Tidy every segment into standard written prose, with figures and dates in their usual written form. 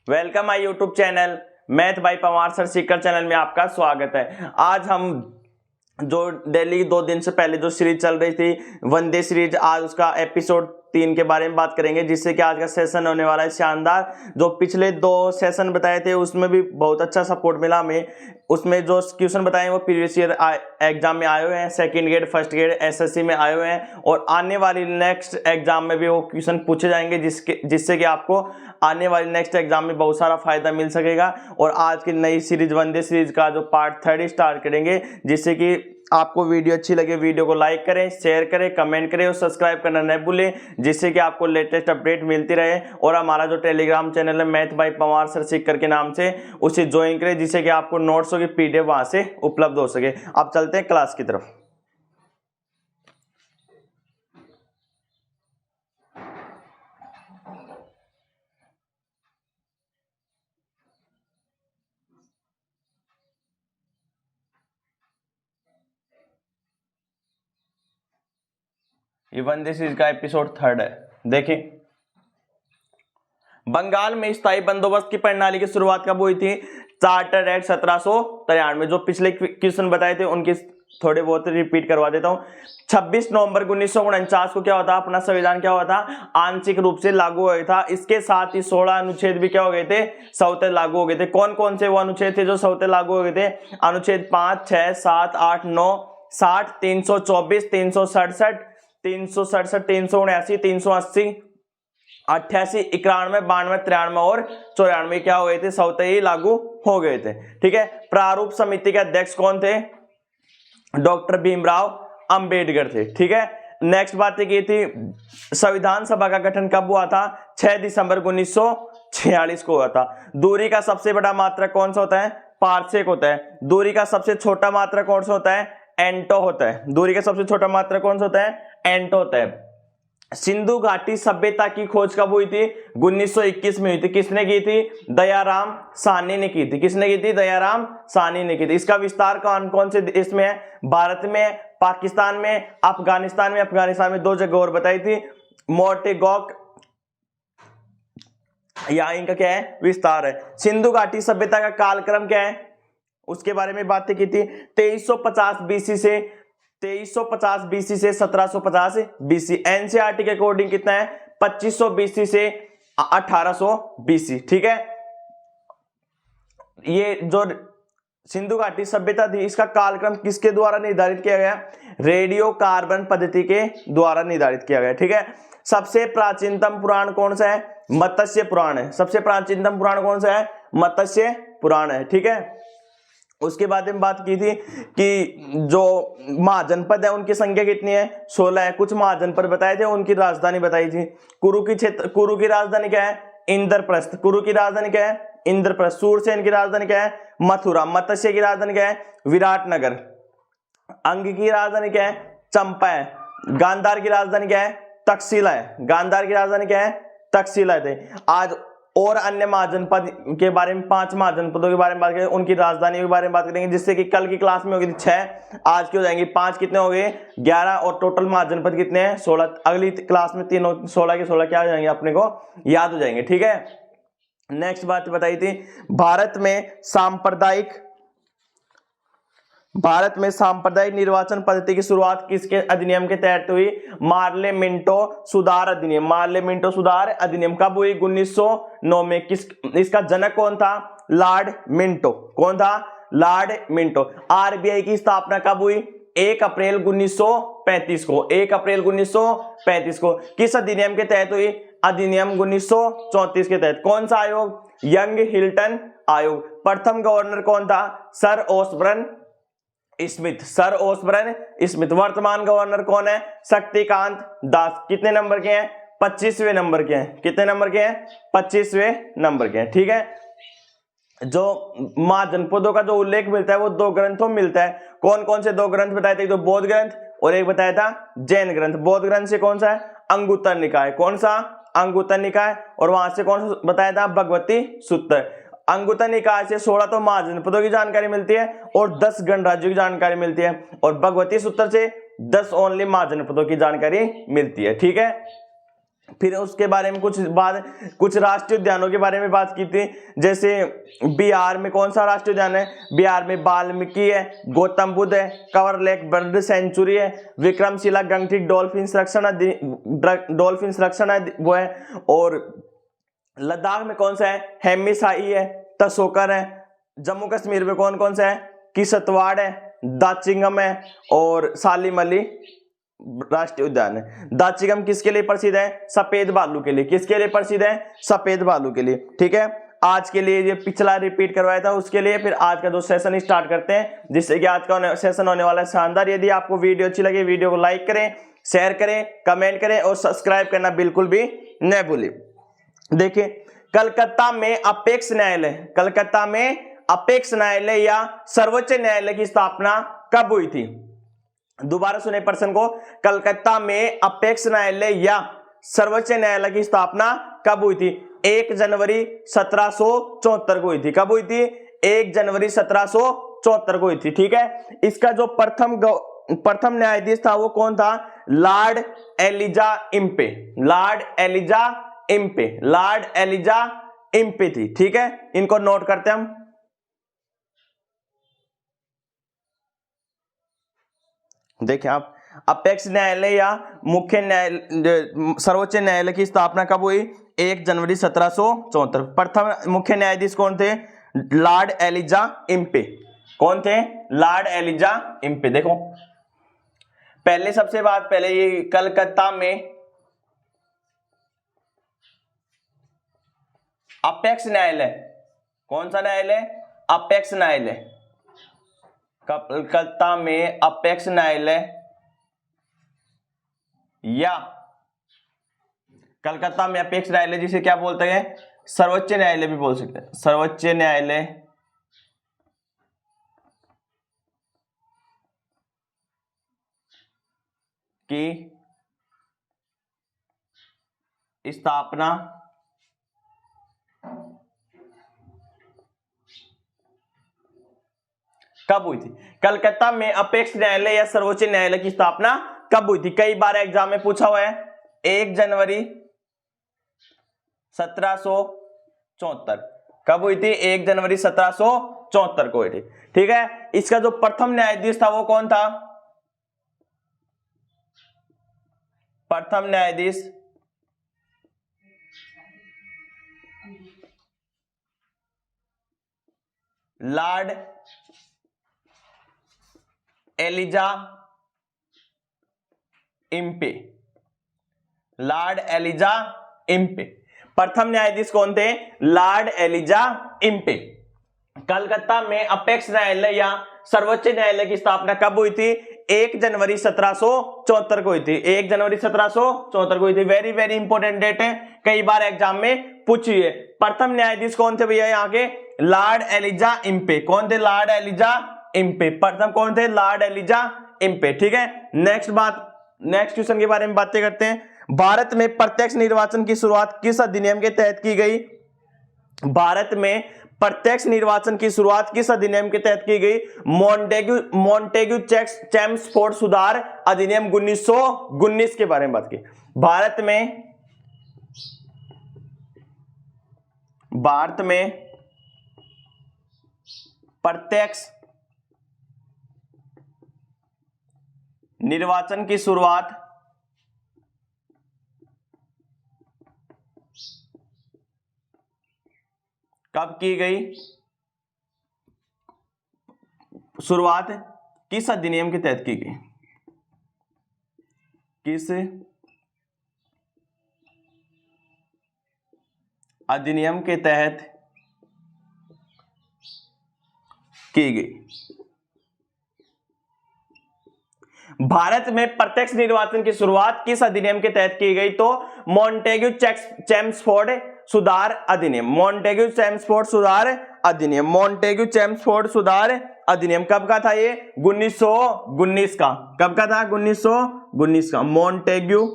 Welcome my YouTube channel math bye Pawar sir Sikar channel में आपका स्वागत है। आज हम जो डेली 2 दिन से पहले जो सीरीज चल रही थी वंदे सीरीज, आज उसका एपिसोड 3 के बारे में बात करेंगे, जिससे कि आज का सेशन होने वाला है शानदार। जो पिछले 2 सेशन बताए थे उसमें भी बहुत अच्छा सपोर्ट मिला हमें। उसमें जो क्वेश्चन बताए वो प्रीवियस ईयर एग्जाम में आए हुए हैं, second grade first grade SSC में आए हुए हैं, और आने वाली नेक्स्ट एग्जाम में भी वो क्वेश्चन पूछे जाएंगे, जिससे कि आपको आने वाली नेक्स्ट एग्जाम में बहुत सारा फायदा मिल सकेगा। और आज की नई सीरीज वंदे सीरीज का जो पार्ट 3 स्टार्ट करेंगे, जिससे कि आपको वीडियो अच्छी लगे वीडियो को लाइक करें, शेयर करें, कमेंट करें और सब्सक्राइब करना न भूलें, जिससे कि आपको लेटेस्ट अपडेट मिलती रहे। और हमारा जो टेलीग्राम चैनल है math bye Pawar sir Sikar के नाम से, उसे ज्वाइन करें, जिससे कि आपको नोट्सों की पीडीएफ वहां से उपलब्ध हो सके। अब चलते हैं क्लास की तरफ। ये वंदे सीरीज का एपिसोड 3 है। देखिए, बंगाल में स्थायी बंदोबस्त की प्रणाली की शुरुआत कब हुई थी? Charter act 1793। जो पिछले क्वेश्चन बताए थे उनके थोड़े बहुत रिपीट करवा देता हूं। 26 नवंबर 1949 को क्या हुआ था? अपना संविधान क्या हुआ था? आंशिक रूप से लागू हो गया था। इसके साथ ही 16 अनुच्छेद भी क्या हो गए थे? स्वतः लागू हो गए थे। कौन कौन से वो अनुच्छेद थे जो स्वतः लागू हो गए थे? अनुच्छेद 5, 6, 7, 8, 9, 60, 324, 367, 367, 379, 380, 88, 91, 92, 93 और 94 क्या हो गए थे? स्वतः ही लागू हो गए थे। ठीक है। प्रारूप समिति के अध्यक्ष कौन थे? डॉक्टर भीमराव अंबेडकर थे। ठीक है। नेक्स्ट बात की थी, संविधान सभा का गठन कब हुआ था? 6 दिसंबर 1946 को हुआ था। दूरी का सबसे बड़ा मात्रक कौन सा होता है? पारसेक होता है। दूरी का सबसे छोटा मात्रक कौन सा होता है? एंटो होता है। दूरी का सबसे छोटा मात्रक कौन सा होता है? एंटो होता है। सिंधु घाटी सभ्यता की खोज कब हुई थी? 1921 में हुई थी। किसने की थी? दयाराम साहनी ने की थी। किसने की थी? दयाराम साहनी ने की थी। इसका विस्तार कौन कौन से देश में है? भारत में, पाकिस्तान में, अफगानिस्तान में। अफगानिस्तान में 2 जगह और बताई थी, मोर्टेगॉक, या इनका क्या है? विस्तार है। सिंधु घाटी सभ्यता का कालक्रम क्या है? उसके बारे में बातें की थी। 2350 बीसी से 1750 बीसी। एनसीईआरटी के अकॉर्डिंग कितना है? 2500 बीसी से 1800 बीसी। ठीक है। ये जो सिंधु घाटी सभ्यता थी, इसका कालक्रम किसके द्वारा निर्धारित किया गया? रेडियो कार्बन पद्धति के द्वारा निर्धारित किया गया। ठीक है। सबसे प्राचीनतम पुराण कौन सा है? मत्स्य पुराण है। सबसे प्राचीनतम पुराण कौन सा है? मत्स्य पुराण है। ठीक है। उसके बाद में बात की थी कि जो महाजनपद है उनकी संख्या कितनी है? 16 है। कुछ महाजनपद बताए थे, उनकी राजधानी बताई थी। कुरु की राजधानी क्या है? इंद्रप्रस्थ। कुरु की राजधानी क्या है? इंद्रप्रस्थ। सूरसेन की राजधानी क्या है? मथुरा। मत्स्य की राजधानी क्या है? विराटनगर। अंग की राजधानी क्या है? चंपा है। गांधार की राजधानी क्या है? तक्षशिला है। गांधार की राजधानी क्या है? तक्षशिला थे। आज और अन्य महाजनपद के बारे में, 5 महाजनपदों के बारे में बात करेंगे, उनकी राजधानी के बारे में बात करेंगे, जिससे कि कल की क्लास में होगी 6, आज की हो जाएंगी 5, कितने हो गए? 11, और टोटल महाजनपद कितने हैं? 16। अगली क्लास में 3 16 के 16 क्या हो जाएंगे? अपने को याद हो जाएंगे। ठीक है। नेक्स्ट बात बताई थी, भारत में सांप्रदायिक निर्वाचन पद्धति की शुरुआत किसके अधिनियम के तहत हुई? मार्ले मिंटो सुधार अधिनियम। मार्ले मिंटो सुधार अधिनियम कब हुई? 1909 में। इसका जनक कौन था? Lord Minto. कौन था? Lord Minto. आरबीआई की स्थापना कब हुई? 1 अप्रैल 1935 को। 1 अप्रैल 1935 को। किस अधिनियम के तहत हुई? अधिनियम 1934 के तहत। कौन सा आयोग? यंग हिल्टन आयोग। प्रथम गवर्नर कौन था? Sir Osborne Smith. Sir Osborne Smith. वर्तमान गवर्नर कौन है? शक्तिकांत दास। कितने नंबर के हैं? 25वें नंबर के हैं। कितने नंबर के हैं? 25वें नंबर के हैं। ठीक है। जो महाजनपदों का जो उल्लेख मिलता है वो 2 ग्रंथों में मिलता है। कौन कौन से 2 ग्रंथ बताए थे? तो बौद्ध ग्रंथ और एक बताया था जैन ग्रंथ। बौद्ध ग्रंथ से कौन सा है? अंगुत्तर निकाय। कौन सा? अंगुत्तर निकाय। और वहां से कौन सा बताया था? भगवती सूत्र। अंगुत्तर निकाय से 16 तो महाजनपदों की जानकारी मिलती है और 10 गणराज्यों की जानकारी मिलती है, और भगवती सूत्र से 10 ओनली महाजनपदों की जानकारी मिलती है। ठीक है। फिर उसके बारे में कुछ राष्ट्रीय उद्यानों के बारे में बात की थी। जैसे बिहार में कौन सा राष्ट्रीय उद्यान है? बिहार में वाल्मीकि है, गौतम बुद्ध है, कवर लेक बर्ड सेंचुरी है, विक्रमशिला गंगटी डॉल्फिन संरक्षण है वो है, और लद्दाख में कौन सा है? हेमिसाई है, तसोकर है। जम्मू कश्मीर में कौन कौन सा है? किश्तवाड़ है, दाचिंगम है, और सालिम अली राष्ट्रीय उद्यान है। दाचिंगम किसके लिए प्रसिद्ध है? सफेद भालू के लिए। किसके लिए प्रसिद्ध है? सफेद भालू के लिए। ठीक है, आज के लिए ये पिछला रिपीट करवाया था उसके लिए। फिर आज का जो सेशन स्टार्ट करते हैं, जिससे कि आज का सेशन होने वाला है शानदार। यदि आपको वीडियो अच्छी लगे, वीडियो को लाइक करें, शेयर करें, कमेंट करें और सब्सक्राइब करना बिल्कुल भी न भूलें। देखिए, कलकत्ता में अपेक्स न्यायालय, कलकत्ता में अपेक्स न्यायालय या सर्वोच्च न्यायालय की स्थापना कब हुई थी? दोबारा सुने प्रश्न को, कलकत्ता में अपेक्स न्यायालय या सर्वोच्च न्यायालय की स्थापना कब हुई थी? 1 जनवरी 1774 को हुई थी। कब हुई थी? 1 जनवरी 1774 को हुई थी। ठीक है, इसका जो प्रथम न्यायाधीश था वो कौन था? Lord Elijah Impey. Lord Elijah Impey, Lord Elijah Impey थी। ठीक है, इनको नोट करते हैं हम। देखिए आप, अपेक्स न्यायालय या मुख्य न्यायालय सर्वोच्च न्यायालय की स्थापना कब हुई? 1 जनवरी 1774। प्रथम मुख्य न्यायाधीश कौन थे? Lord Elijah Impey. कौन थे? Lord Elijah Impey. देखो, पहले सबसे बात, पहले ये कलकत्ता में अपेक्स न्यायालय, कौन सा न्यायालय? अपेक्स न्यायालय। कलकत्ता में अपेक्स न्यायालय या कलकत्ता में अपेक्स न्यायालय जिसे क्या बोलते हैं? सर्वोच्च न्यायालय भी बोल सकते हैं। सर्वोच्च न्यायालय की स्थापना कब हुई थी? कलकत्ता में अपेक्स न्यायालय या सर्वोच्च न्यायालय की स्थापना कब हुई थी? कई बार एग्जाम में पूछा हुआ है। 1 जनवरी 1774। कब हुई थी? 1 जनवरी 1774 को हुई थी। ठीक है, इसका जो प्रथम न्यायाधीश था वो कौन था? प्रथम न्यायाधीश Lord Elijah Impey. Lord Elijah Impey प्रथम न्यायाधीश कौन थे? Lord Elijah Impey. कलकत्ता में अपेक्स न्यायालय या सर्वोच्च न्यायालय की स्थापना कब हुई थी? 1 जनवरी 1774 को हुई थी। 1 जनवरी 1774 को हुई थी। वेरी वेरी इंपॉर्टेंट डेट है, कई बार एग्जाम में पूछी है। प्रथम न्यायाधीश कौन थे भैया यहाँ के? Lord Elijah Impey. कौन थे? Lord Elijah Impey. प्रथम कौन थे? Lord Elijah Impey. ठीक है, नेक्स्ट क्वेश्चन के बारे में बातें करते हैं। भारत में प्रत्यक्ष निर्वाचन की शुरुआत किस अधिनियम के तहत की गई? भारत में प्रत्यक्ष निर्वाचन की शुरुआत किस अधिनियम के तहत की गई? मॉन्टेग्यू चेम्सफोर्ड सुधार अधिनियम 1919 के बारे में बात की। भारत में प्रत्यक्ष निर्वाचन की शुरुआत कब की गई? शुरुआत किस अधिनियम के तहत की गई? किस अधिनियम के तहत की गई? भारत में प्रत्यक्ष निर्वाचन की शुरुआत किस अधिनियम के तहत की गई? तो मॉन्टेग्यू चेम्सफोर्ड सुधार अधिनियम। मॉन्टेग्यू चेम्सफोर्ड सुधार अधिनियम। मॉन्टेग्यू चेम्सफोर्ड सुधार अधिनियम कब का था? ये 1919 का। कब का था? 1919 का। मॉन्टेग्यू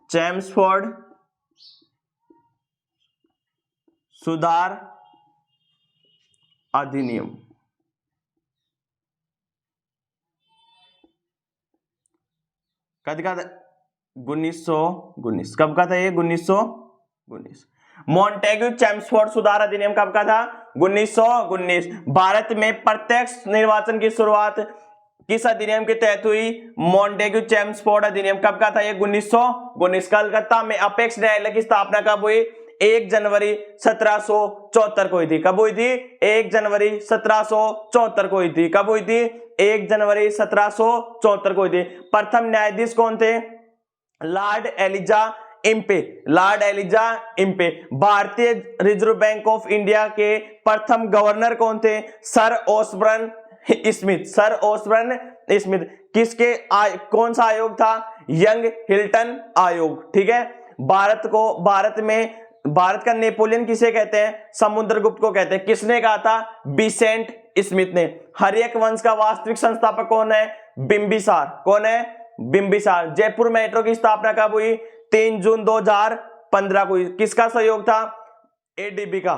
चेम्सफोर्ड सुधार अधिनियम। कद का 1919, कब का था ये? 1919। मॉन्टेग्यू चेम्सफोर्ड सुधार अधिनियम कब का था? 1919। भारत में प्रत्यक्ष निर्वाचन की शुरुआत किस अधिनियम के तहत हुई? मॉन्टेग्यू चेम्सफोर्ड अधिनियम कब का था ये? 1919। कलकत्ता में अपेक्स न्यायालय की स्थापना कब हुई? 1 जनवरी 1774 को हुई थी। कब हुई थी? 1 जनवरी 1774 को हुई थी। कब हुई थी? 1 जनवरी 1774 को हुई थी। प्रथम न्यायाधीश कौन थे? Lord Elijah Impey. Lord Elijah Impey. भारतीय रिजर्व बैंक ऑफ इंडिया के प्रथम गवर्नर कौन थे? Sir Osborne Smith. Sir Osborne Smith. किसके कौन सा आयोग था? यंग हिल्टन आयोग। ठीक है। भारत का नेपोलियन किसे कहते हैं? समुद्रगुप्त को कहते हैं। किसने कहा था? बिसेंट स्मिथ ने। हर्यक वंश का वास्तविक संस्थापक कौन है? बिंबिसार। कौन है? बिंबिसार। जयपुर मेट्रो की स्थापना कब हुई? 3 जून 2015 को हुई। किसका सहयोग था? एडीबी का।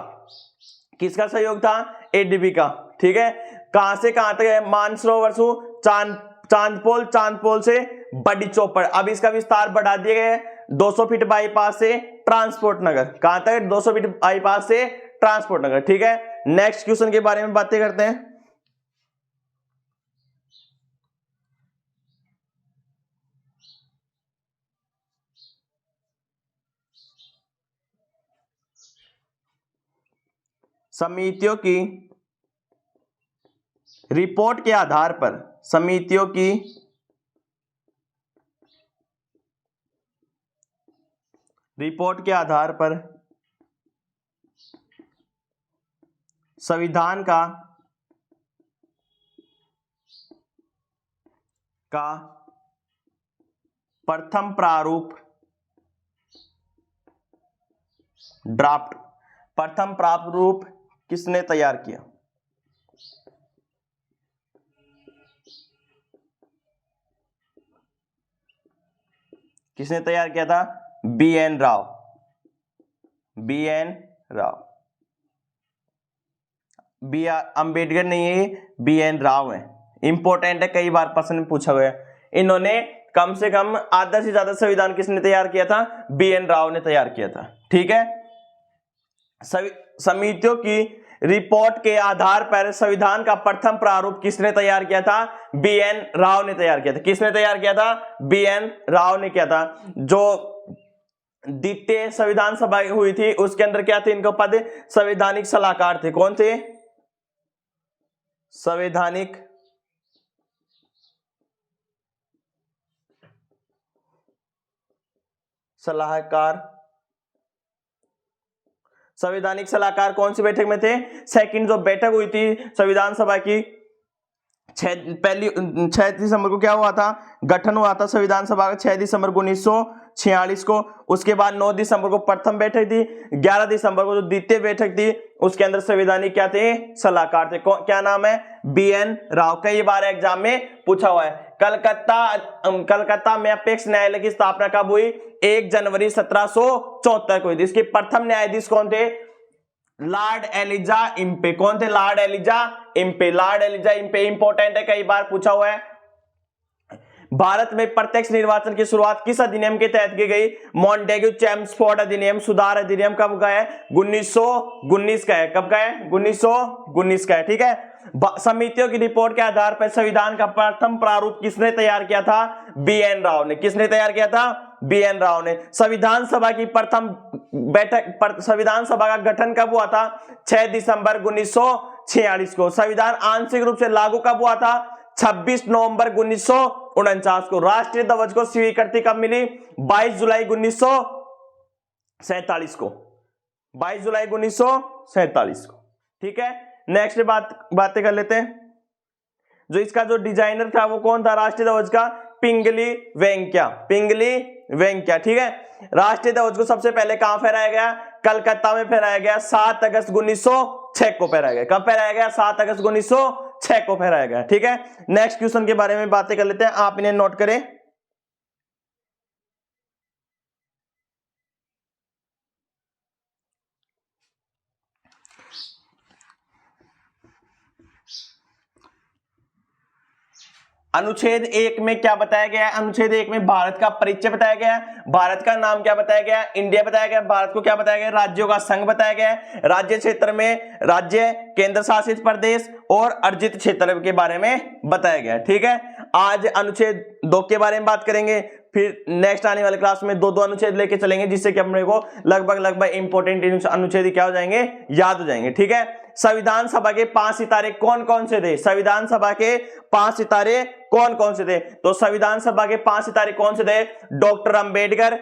किसका सहयोग था? एडीबी का। ठीक है। कहां से कहां तक है मानसरोवर चांदपोल से बड़ी चौपड़। अब इसका विस्तार बढ़ा दिया गया है 200 फीट बाईपास से ट्रांसपोर्ट नगर। कहां तक? 200 फीट बाईपास से ट्रांसपोर्ट नगर। ठीक है। नेक्स्ट क्वेश्चन के बारे में बातें करते हैं। समितियों की रिपोर्ट के आधार पर समितियों की रिपोर्ट के आधार पर संविधान का प्रथम प्रारूप ड्राफ्ट प्रथम प्रारूप किसने तैयार किया? किसने तैयार किया था? B N. Rao. B N. Rao. B R Ambedkar नहीं है, बी.एन. राव है। इंपॉर्टेंट है, कई बार प्रश्न में पूछा गया। इन्होंने कम से कम आधा से ज्यादा संविधान किसने तैयार किया था? बी.एन. राव ने तैयार किया था। ठीक है। समितियों की रिपोर्ट के आधार पर संविधान का प्रथम प्रारूप किसने तैयार किया था? बी.एन. राव ने तैयार किया था। किसने तैयार किया था? बी.एन. राव ने किया था। जो द्वितीय संविधान सभा हुई थी उसके अंदर क्या थे इनका पद? संवैधानिक सलाहकार थे। कौन थे? संवैधानिक सलाहकार। संवैधानिक सलाहकार कौन सी बैठक में थे? सेकंड जो बैठक हुई थी संविधान सभा की 6 दिसंबर को क्या हुआ था? गठन हुआ था संविधान सभा का 6 दिसंबर 1946 को। उसके बाद 9 दिसंबर को प्रथम बैठक थी। 11 दिसंबर को जो द्वितीय बैठक थी उसके अंदर संवैधानिक क्या थे? सलाहकार थे। क्या नाम है? बी.एन. राव। कई बार एग्जाम में पूछा हुआ है। कलकत्ता में अपेक्स न्यायालय की स्थापना कब हुई? 1 जनवरी 1774 को हुई थी। इसके प्रथम न्यायाधीश कौन थे? Lord Elijah Impey. कौन थे? Lord Elijah Impey. Lord Elijah Impey important है, कई बार पूछा हुआ है। भारत में प्रत्यक्ष निर्वाचन की शुरुआत किस अधिनियम के तहत की गई? मॉन्टेग्यू चेम्सफोर्ड अधिनियम सुधार अधिनियम कब का है? 1919 का है। कब का है? 1919 का है। ठीक है। समितियों की रिपोर्ट के आधार पर संविधान का प्रथम प्रारूप किसने तैयार किया था? बी.एन. राव ने। किसने तैयार किया था? बी.एन. राव ने। संविधान सभा की प्रथम बैठक संविधान सभा का गठन कब हुआ था? 6 दिसंबर 1946 को। संविधान आंशिक रूप से लागू कब हुआ था? 26 नवंबर 1949 को। राष्ट्रीय ध्वज को स्वीकृति कब मिली? 22 जुलाई 1947 को। 22 जुलाई 1947 को। ठीक है। नेक्स्ट बातें कर लेते हैं। जो इसका जो डिजाइनर था वो कौन था राष्ट्रीय ध्वज का? पिंगली वेंकैया। पिंगली वेंकैया। ठीक है। राष्ट्रीय ध्वज को सबसे पहले कहां फहराया गया? कलकत्ता में फहराया गया। 7 अगस्त 1906 को फहराया गया। कब फहराया गया? 7 अगस्त 1906 को फहराया गया। ठीक है। नेक्स्ट क्वेश्चन के बारे में बातें कर लेते हैं, आप इन्हें नोट करें। अनुच्छेद 1 में क्या बताया गया है? अनुच्छेद 1 में भारत का परिचय बताया गया है, भारत का नाम क्या बताया गया है? इंडिया बताया गया है। भारत को क्या बताया गया है? राज्यों का संघ बताया गया है। राज्य क्षेत्र में राज्य, केंद्र शासित प्रदेश और अर्जित क्षेत्र के बारे में बताया गया है। ठीक है, आज अनुच्छेद 2 के बारे में बात करेंगे, फिर नेक्स्ट आने वाले क्लास में दो अनुच्छेद लेके चलेंगे, जिससे कि अपने को लगभग इंपॉर्टेंट अनुच्छेद क्या हो जाएंगे, याद हो जाएंगे। ठीक है, संविधान सभा के 5 सितारे कौन कौन से थे? संविधान सभा के 5 सितारे कौन कौन से थे? तो संविधान सभा के 5 सितारे कौन से थे? Doctor Ambedkar,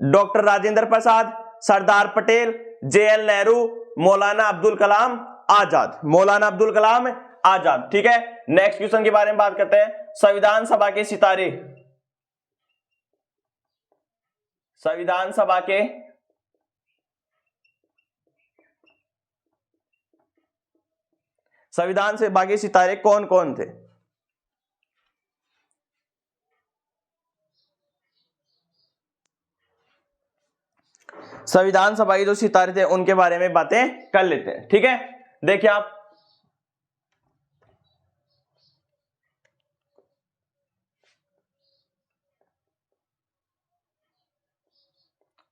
doctor Rajendra Prasad, Sardar Patel, JL Nehru, मौलाना अब्दुल कलाम आजाद। मौलाना अब्दुल कलाम आजाद। ठीक है, नेक्स्ट क्वेश्चन के बारे में बात करते हैं। संविधान सभा के सितारे, संविधान सभा के सितारे कौन कौन थे? संविधान सभा के जो सितारे थे उनके बारे में बातें कर लेते हैं। ठीक है, देखिए आप,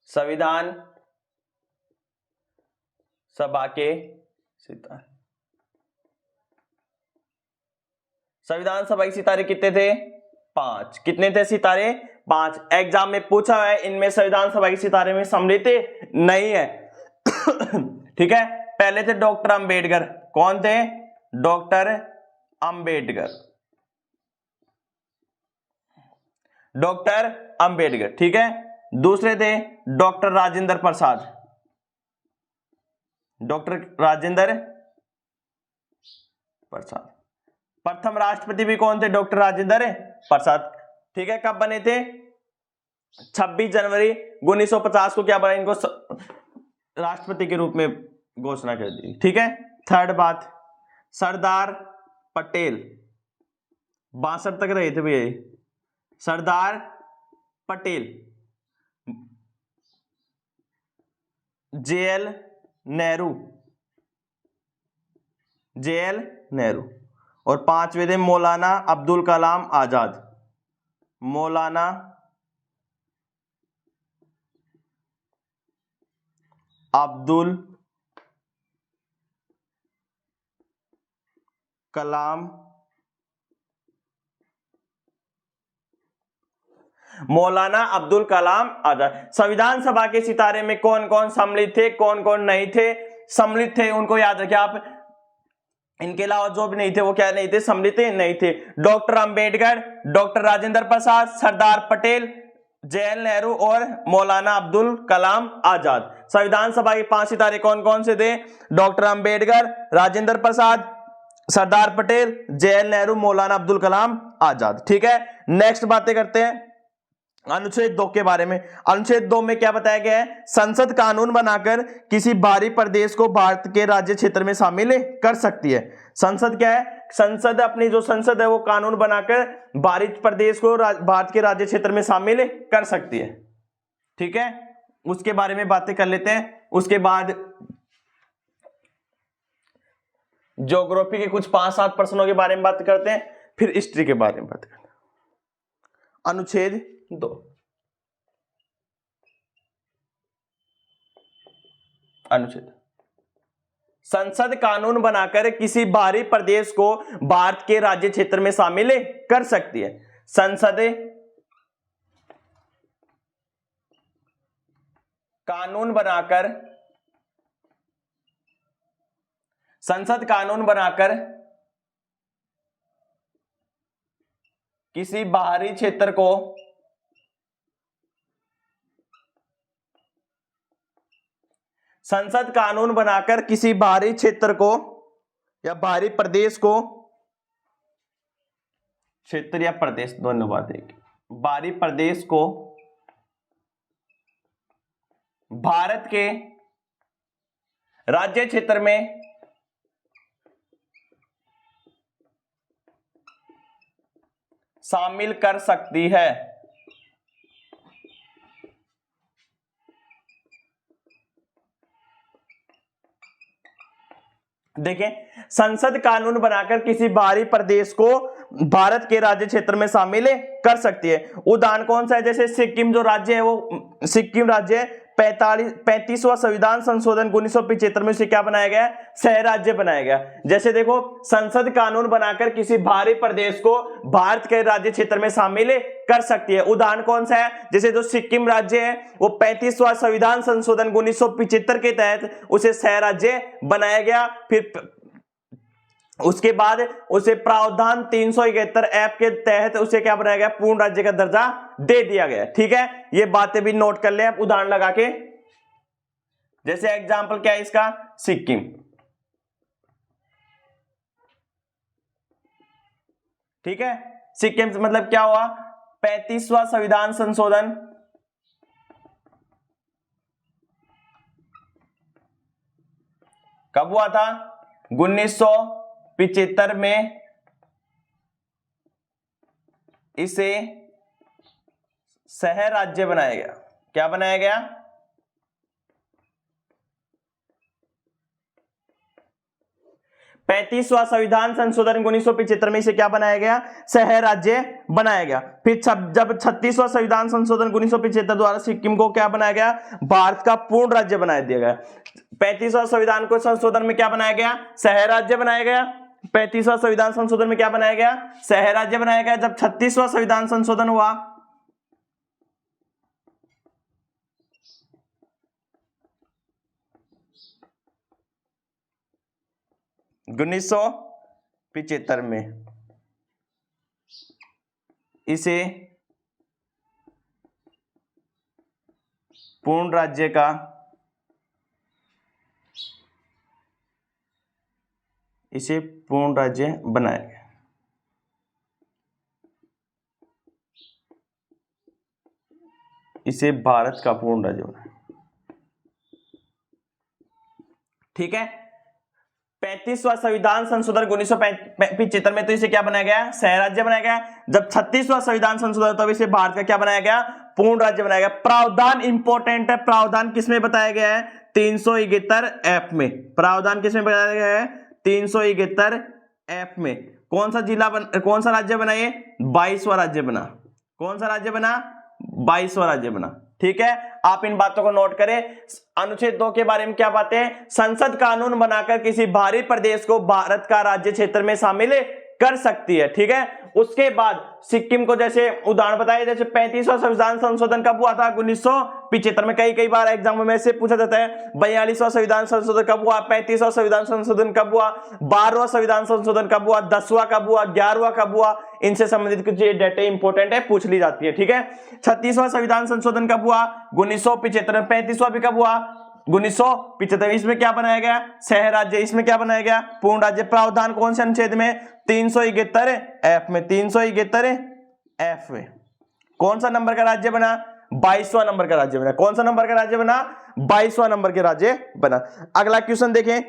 संविधान सभा के सितारे, संविधान सभा के सितारे कितने थे? 5। कितने थे सितारे? 5। एग्जाम में पूछा हुआ है, इनमें संविधान सभा के सितारे में सम्मिलित नहीं है। ठीक है, पहले थे डॉक्टर अंबेडकर। कौन थे? Doctor Ambedkar, doctor Ambedkar. ठीक है, दूसरे थे डॉक्टर राजेंद्र प्रसाद, डॉक्टर राजेंद्र प्रसाद। प्रथम राष्ट्रपति भी कौन थे? डॉक्टर राजेंद्र प्रसाद। ठीक है, कब बने थे? 26 जनवरी 1950 को क्या बना? इनको राष्ट्रपति के रूप में घोषणा कर दी। ठीक है, थर्ड बात, सरदार पटेल 62 तक रहे थे भैया। Sardar Patel, JL Nehru, JL Nehru. और 5वें थे मौलाना अब्दुल कलाम आजाद, मौलाना अब्दुल कलाम, मौलाना अब्दुल कलाम आजाद। संविधान सभा के सितारे में कौन कौन सम्मिलित थे, कौन कौन नहीं थे? सम्मिलित थे, उनको याद रखिए आप। इनके अलावा जो भी नहीं थे वो क्या नहीं थे? सम्मिलित नहीं थे। Doctor Ambedkar, doctor Rajendra Prasad, Sardar Patel, JL Nehru और मौलाना अब्दुल कलाम आजाद। संविधान सभा के 5 सितारे कौन कौन से थे? डॉक्टर अंबेडकर, राजेंद्र प्रसाद, सरदार पटेल, JL नेहरू, मौलाना अब्दुल कलाम आजाद। ठीक है, नेक्स्ट बातें करते हैं अनुच्छेद 2 के बारे में। अनुच्छेद 2 में क्या बताया गया है? संसद कानून बनाकर किसी बाहरी प्रदेश को भारत के राज्य क्षेत्र में शामिल कर सकती है। संसद क्या है? संसद, अपनी जो संसद है वो कानून बनाकर बाहरी प्रदेश को भारत के राज्य क्षेत्र में शामिल कर सकती है। ठीक है, उसके बारे में बातें कर लेते हैं। उसके बाद ज्योग्राफी के कुछ 5-7 प्रश्नों के बारे में बात करते हैं, फिर हिस्ट्री के बारे में बात करते हैं। अनुच्छेद 2, अनुच्छेद, संसद कानून बनाकर किसी बाहरी प्रदेश को भारत के राज्य क्षेत्र में शामिल कर सकती है। संसद कानून बनाकर, संसद कानून बनाकर किसी बाहरी क्षेत्र को संसद कानून बनाकर किसी बाहरी क्षेत्र को या बाहरी प्रदेश को, क्षेत्र या प्रदेश दोनों बातें, बाहरी प्रदेश को भारत के राज्य क्षेत्र में शामिल कर सकती है। देखें, संसद कानून बनाकर किसी बाहरी प्रदेश को भारत के राज्य क्षेत्र में शामिल कर सकती है। उदाहरण कौन सा है? जैसे सिक्किम जो राज्य है, वो सिक्किम राज्य है, 35वां संविधान संशोधन 1975 में उसे क्या बनाया गया? सह राज्य बनाया गया। जैसे देखो, संसद कानून बनाकर किसी बाहरी प्रदेश को भारत के राज्य क्षेत्र में शामिल कर सकती है। उदाहरण कौन सा है? जैसे जो सिक्किम राज्य है, वो 35वां संविधान संशोधन 1975 के तहत उसे सह राज्य बनाया गया। फिर उसके बाद उसे प्रावधान 371 ऐप के तहत उसे क्या बनाया गया? पूर्ण राज्य का दर्जा दे दिया गया। ठीक है, ये बातें भी नोट कर ले आप उदाहरण लगा के। जैसे एग्जांपल क्या है इसका? सिक्किम। ठीक है, सिक्किम से मतलब क्या हुआ? 35वां संविधान संशोधन कब हुआ था? 1975 में इसे सह राज्य बनाया गया। क्या बनाया गया? पैंतीसवां संविधान संशोधन 1975 में इसे क्या बनाया गया? सह राज्य बनाया गया। फिर जब 36वां संविधान संशोधन 1975 द्वारा सिक्किम को क्या बनाया गया? भारत का पूर्ण राज्य बना दिया गया। 35वां संविधान को संशोधन में क्या बनाया गया? सह राज्य बनाया गया। 35वां संविधान संशोधन में क्या बनाया गया? सह राज्य बनाया गया। जब 36वां संविधान संशोधन हुआ, उन्नीस सौ 75 में इसे पूर्ण राज्य का पूर्ण राज्य बनाया गया। इसे भारत का पूर्ण राज्य बनाया। ठीक है, 35वां संविधान संशोधन 1975 में तो इसे क्या बनाया गया? सह राज्य बनाया गया। जब 36वां संविधान संशोधन तब इसे भारत का क्या बनाया गया? पूर्ण राज्य बनाया गया। प्रावधान इंपॉर्टेंट है। प्रावधान किसमें बताया गया है? 371 ऐप में। प्रावधान किसमें बताया गया है? 371 ऐप में। कौन सा राज्य बना? ये 22वां राज्य बना। कौन सा राज्य बना? 22वां राज्य बना। ठीक है, आप इन बातों को नोट करें। अनुच्छेद 2 के बारे में क्या बातें हैं? संसद कानून बनाकर किसी बाहरी प्रदेश को भारत का राज्य क्षेत्र में शामिल कर सकती है। ठीक है, उसके बाद सिक्किम को जैसे उदाहरण बताए, जैसे 35वां संविधान संशोधन कब हुआ था? 1975 में। कई बार एग्जाम में से पूछा जाता है 42वां संविधान संशोधन कब हुआ? 35वां संविधान संशोधन कब हुआ? 12वां संविधान संशोधन कब हुआ? 10वां कब हुआ? 11वां कब हुआ? इनसे संबंधित कुछ डेटा इंपॉर्टेंट है, पूछ ली जाती है। ठीक है, 36वां संविधान संशोधन कब हुआ? 1975 में। 35वां भी कब हुआ? 1975। इसमें क्या बनाया गया? सह राज्य। इसमें क्या बनाया गया? पूर्ण राज्य। प्रावधान कौन से अनुच्छेद में? 371 एफ में। 371 एफ में। कौन सा नंबर का राज्य बना? 22वां नंबर का राज्य बना। कौन सा नंबर का राज्य बना? 22वां नंबर के राज्य बना। अगला क्वेश्चन देखें।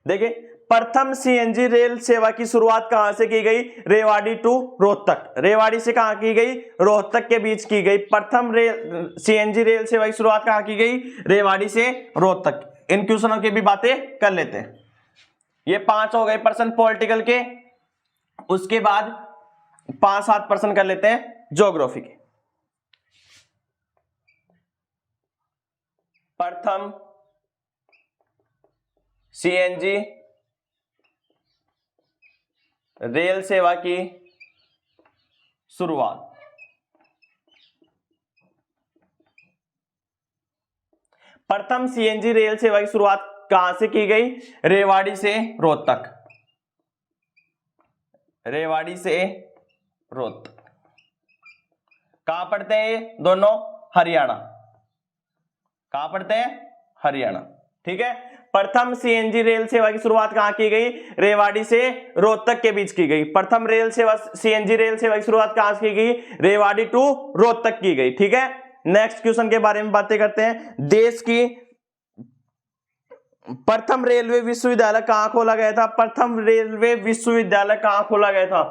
देखिए, प्रथम सीएनजी रेल सेवा की शुरुआत कहां से की गई? रेवाड़ी टू रोहतक। रेवाड़ी से कहां की गई? रोहतक के बीच की गई। प्रथम सीएनजी रेल सेवा की शुरुआत कहां की गई? रेवाड़ी से रोहतक। इन क्वेश्चनों की भी बातें कर लेते हैं। ये 5 हो गए पर्सन पॉलिटिकल के। उसके बाद 5-7 पर्सन कर लेते हैं ज्योग्राफी के। प्रथम सीएनजी रेल सेवा की शुरुआत। प्रथम सीएनजी रेल सेवा की शुरुआत कहां से की गई? रेवाड़ी से रोहतक। रेवाड़ी से रोहतक। कहां पड़ते हैं ये दोनों? हरियाणा। कहां पड़ते हैं? हरियाणा। ठीक है, प्रथम सीएनजी रेल सेवा की शुरुआत कहां की गई? रेवाड़ी से रोहतक के बीच की गई। प्रथम सीएनजी रेल सेवा की शुरुआत कहां से की गई? रेवाड़ी टू रोहतक की गई। ठीक है, नेक्स्ट क्वेश्चन के बारे में बातें करते हैं। देश की प्रथम रेलवे विश्वविद्यालय कहां खोला गया था? प्रथम रेलवे विश्वविद्यालय कहां खोला गया था?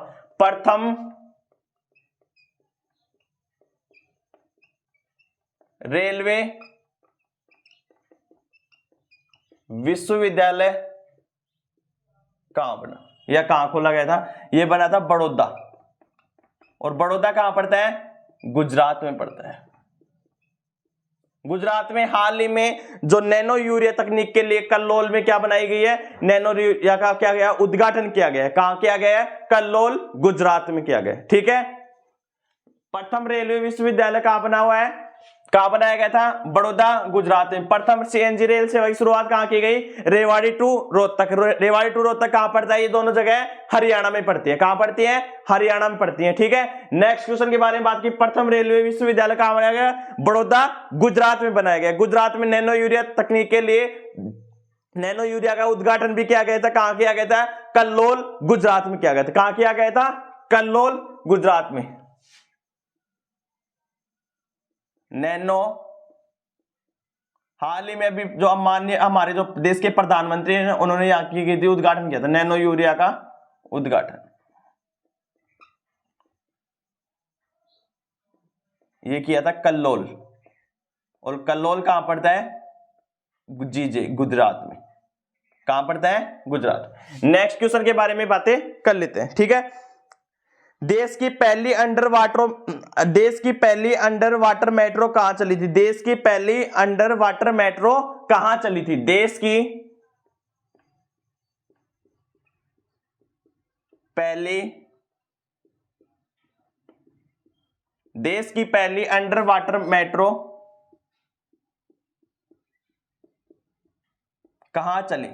प्रथम रेलवे विश्वविद्यालय कहां बना या कहां खोला गया था? यह बना था बड़ौदा। और बड़ौदा कहां पड़ता है? गुजरात में पड़ता है। गुजरात में हाल ही में जो नैनो यूरिया तकनीक के लिए कल्लोल में क्या बनाई गई है? नैनो यूरिया का क्या गया? उद्घाटन किया गया है। कहां किया गया है? कल्लोल, गुजरात में किया गया है। ठीक है। प्रथम रेलवे विश्वविद्यालय कहां बना हुआ है? कहां बनाया गया था? बड़ौदा, गुजरात में। प्रथम सीएनजी रेल सेवा की शुरुआत कहां की गई? रेवाड़ी टू रोहतक। रेवाड़ी टू रोहतक कहां पड़ता है? ये दोनों जगह हरियाणा में पड़ती है। कहां पड़ती है? हरियाणा में पड़ती है। ठीक है। नेक्स्ट क्वेश्चन के बारे में बात की। प्रथम रेलवे विश्वविद्यालय कहां बनाया गया? बड़ौदा, गुजरात में बनाया गया। गुजरात में नैनो यूरिया तकनीक के लिए नैनो यूरिया का उद्घाटन भी किया गया था। कहां किया गया था? कल्लोल, गुजरात में किया गया था। कहां किया गया था? कल्लोल, गुजरात में। नैनो हाल ही में अभी जो माननीय हमारे जो देश के प्रधानमंत्री हैं उन्होंने यहां की गई थी, उद्घाटन किया था नैनो यूरिया का उद्घाटन। ये किया था कल्लोल। और कल्लोल कहां पड़ता है? जी गुजरात में। कहां पड़ता है? गुजरात। नेक्स्ट क्वेश्चन के बारे में बातें कर लेते हैं। ठीक है। देश की पहली अंडर वाटर मेट्रो कहां चली थी? देश की पहली अंडर वाटर मेट्रो कहां चली थी? देश की पहली अंडर वाटर मेट्रो कहां चली?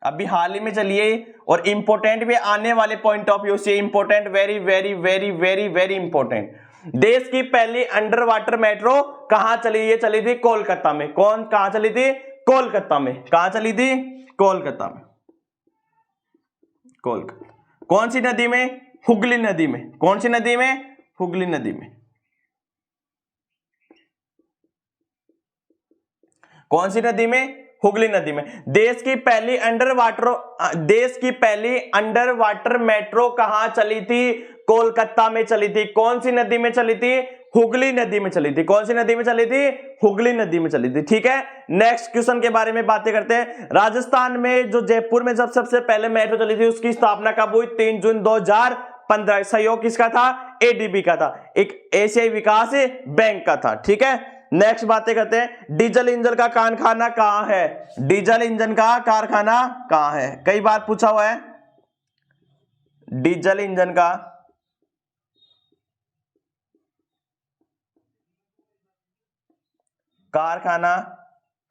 अभी हाल ही में चलिए। और इंपॉर्टेंट भी आने वाले पॉइंट ऑफ व्यू से important, very very very very very important. देश की पहली अंडर वाटर मेट्रो कहां चली? ये चली थी कोलकाता में। कहां चली थी? कोलकाता में। कहां चली थी? कोलकाता में। कोलकाता। कौन सी नदी में? हुगली नदी में। कौन सी नदी में? हुगली नदी में। कौन सी नदी में? हुगली नदी में। देश की पहली अंडर वाटर मेट्रो कहां चली थी? कोलकाता में चली थी। कौन सी नदी में चली थी? हुगली नदी में चली थी। कौन सी नदी में चली थी? हुगली नदी में चली थी। ठीक है। नेक्स्ट क्वेश्चन के बारे में बातें करते हैं। राजस्थान में जो जयपुर में जब सबसे पहले मेट्रो चली थी उसकी स्थापना कब हुई? 3 जून 2015। सहयोग किसका था? एडीबी का था, एक एशियाई विकास बैंक का था। ठीक है। नेक्स्ट बातें करते हैं। डीजल इंजन का कारखाना कहां है? डीजल इंजन का कारखाना कहां है? कई बार पूछा हुआ है। डीजल इंजन का कारखाना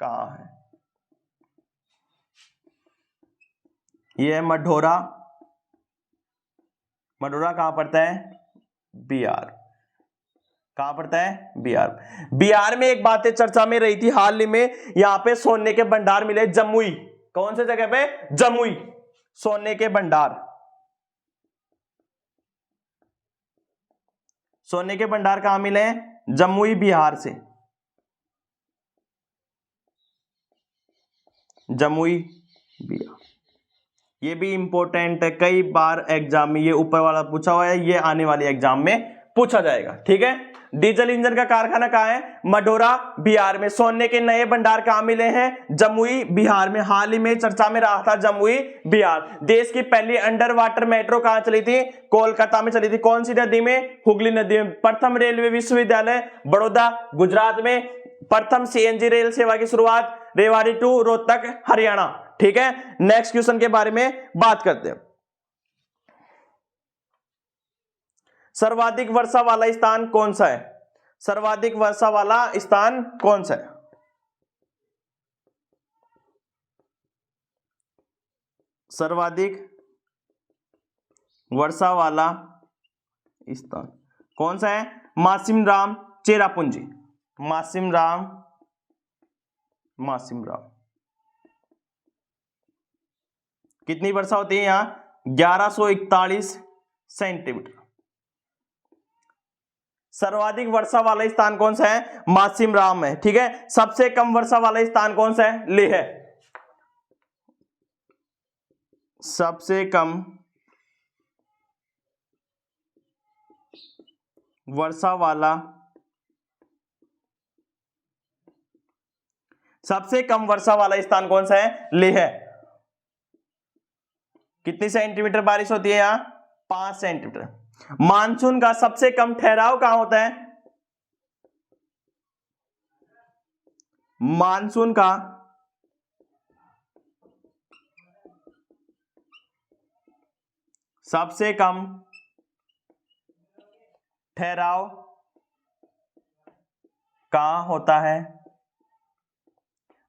कहां है? यह है मढौरा। मढौरा कहां पड़ता है? बिहार। कहां पड़ता है? बिहार। बिहार में एक बातें चर्चा में रही थी हाल ही में, यहां पे सोने के भंडार मिले जमुई। कौन से जगह पे? जमुई। सोने के भंडार। सोने के भंडार कहां मिले हैं? जमुई, बिहार से। जमुई, बिहार। ये भी इंपॉर्टेंट है, कई बार एग्जाम में ये ऊपर वाला पूछा हुआ है, ये आने वाले एग्जाम में पूछा जाएगा। ठीक है। डीजल इंजन का कारखाना कहां है? मढौरा, बिहार में। सोने के नए भंडार कहां मिले हैं? जमुई, बिहार में। हाल ही में चर्चा में रहा था जमुई, बिहार। देश की पहली अंडर वाटर मेट्रो कहां चली थी? कोलकाता में चली थी। कौन सी नदी में? हुगली नदी में। प्रथम रेलवे विश्वविद्यालय बड़ौदा, गुजरात में। प्रथम सीएनजी रेल सेवा की शुरुआत रेवाड़ी टू रोहतक, हरियाणा। ठीक है। नेक्स्ट क्वेश्चन के बारे में बात करते हैं। सर्वाधिक वर्षा वाला स्थान कौन सा है? सर्वाधिक वर्षा वाला स्थान कौन सा है? सर्वाधिक वर्षा वाला स्थान कौन सा है? मासिमराम, चेरापूंजी। मासिमराम। कितनी वर्षा होती है यहां? 1141 सेंटीमीटर। सर्वाधिक वर्षा वाला स्थान कौन सा है? मासिमराम है। ठीक है। सबसे कम वर्षा वाला स्थान कौन सा है? लेह है। सबसे कम वर्षा वाला सबसे कम वर्षा वाला स्थान कौन सा है? लेह है। कितनी सेंटीमीटर बारिश होती है यहां? 5 सेंटीमीटर। मानसून का सबसे कम ठहराव कहां होता है? मानसून का सबसे कम ठहराव कहां होता है?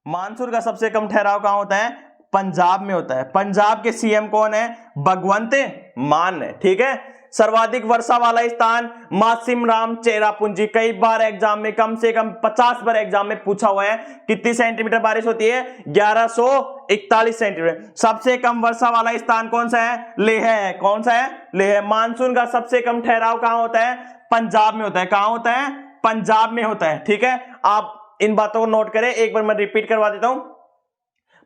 मानसून का सबसे कम ठहराव कहां होता है? पंजाब में होता है। पंजाब के सीएम कौन है? भगवंत मान है। ठीक है। सर्वाधिक वर्षा वाला स्थान मासिमराम चेरापूंजी। कई बार एग्जाम में कम से कम 50 बार एग्जाम में पूछा हुआ है। कितनी सेंटीमीटर बारिश होती है? 1141 सेंटीमीटर। सबसे कम वर्षा वाला स्थान कौन सा है? लेह है। कौन सा है? लेह है। मानसून का सबसे कम ठहराव कहां होता है? पंजाब में होता है। कहां होता है? पंजाब में होता है। ठीक है। आप इन बातों को नोट करें। एक बार मैं रिपीट करवा देता हूं।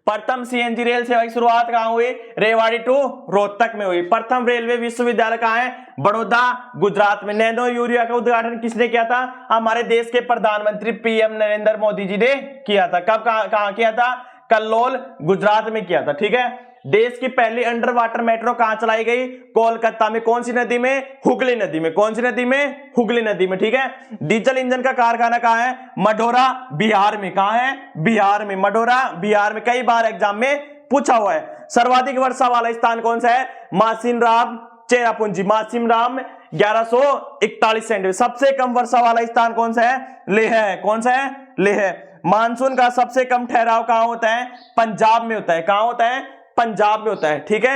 प्रथम सीएनजी रेल सेवा की शुरुआत कहां हुई? रेवाड़ी टू रोहतक में हुई। प्रथम रेलवे विश्वविद्यालय कहां है? बड़ौदा गुजरात में। नैनो यूरिया का उद्घाटन किसने किया था? हमारे देश के प्रधानमंत्री पीएम नरेंद्र मोदी जी ने किया था। कब कहां किया था? कल्लोल गुजरात में किया था। ठीक है। देश की पहली अंडर वाटर मेट्रो कहां चलाई गई? कोलकाता में। कौन सी नदी में? हुगली नदी में। कौन सी नदी में? हुगली नदी में। ठीक है। डीजल इंजन का कारखाना कहां है? मढौरा बिहार में। कहां है? बिहार में। मढौरा बिहार में। कई बार एग्जाम में पूछा हुआ है। सर्वाधिक वर्षा वाला स्थान कौन सा है? मासिमराम चेरापूंजी। मासिमराम 1141 सेंटीमीटर। सबसे कम वर्षा वाला स्थान कौन सा है? लेह है। कौन सा है? लेह है। मानसून का सबसे कम ठहराव कहां होता है? पंजाब में होता है। कहां होता है? पंजाब में होता है। ठीक है।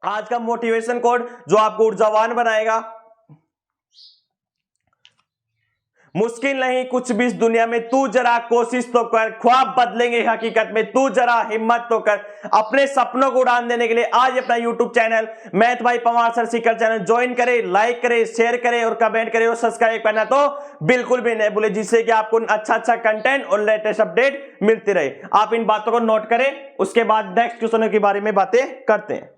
आज का मोटिवेशन कोड जो आपको ऊर्जावान बनाएगा, मुश्किल नहीं कुछ भी इस दुनिया में, तू जरा कोशिश तो कर, ख्वाब बदलेंगे हकीकत में, तू जरा हिम्मत तो कर। अपने सपनों को उड़ान देने के लिए आज अपना यूट्यूब चैनल मैथ भाई Pawar sir Sikar channel join करें, लाइक करें, शेयर करें और कमेंट करें और सब्सक्राइब करना तो बिल्कुल भी नहीं भूले, जिससे कि आपको अच्छा अच्छा कंटेंट और लेटेस्ट अपडेट मिलती रहे। आप इन बातों को नोट करें। उसके बाद नेक्स्ट क्वेश्चन के बारे में बातें करते हैं।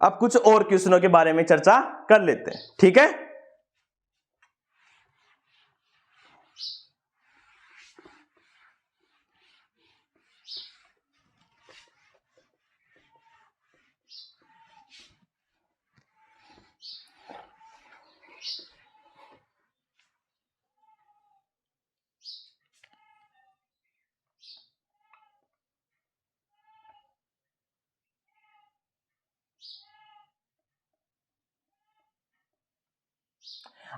अब कुछ और क्वेश्चनों के बारे में चर्चा कर लेते हैं। ठीक है।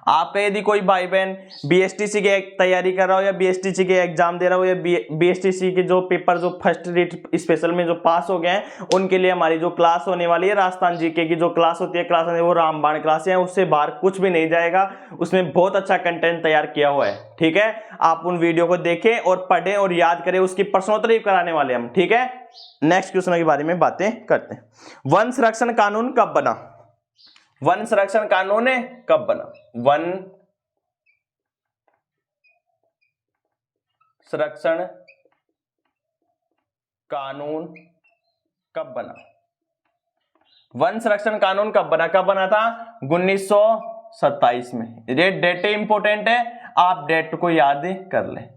आपका यदि कोई भाई बहन बीएसटीसी की तैयारी कर रहा हो या बीएसटीसी के एग्जाम दे रहा हो या बीएसटीसी के जो पेपर जो फर्स्ट रीट स्पेशल में जो पास हो गए हैं, उनके लिए हमारी जो क्लास होने वाली है राजस्थान जीके की जो क्लास होती है, क्लास वो रामबाण क्लास है, उससे बाहर कुछ भी नहीं जाएगा। उसमें बहुत अच्छा कंटेंट तैयार किया हुआ है। ठीक है। आप उन वीडियो को देखें और पढ़ें और याद करें। उसकी प्रश्नोत्तरी कराने वाले हम। ठीक है। नेक्स्ट क्वेश्चन के बारे में बातें करते हैं। वन संरक्षण कानून कब बना? वन संरक्षण कानून कब बना? वन संरक्षण कानून कब बना? वन संरक्षण कानून कब बना? कब बना था? 1927 में। ये डेट इंपॉर्टेंट है, आप डेट को याद कर लें।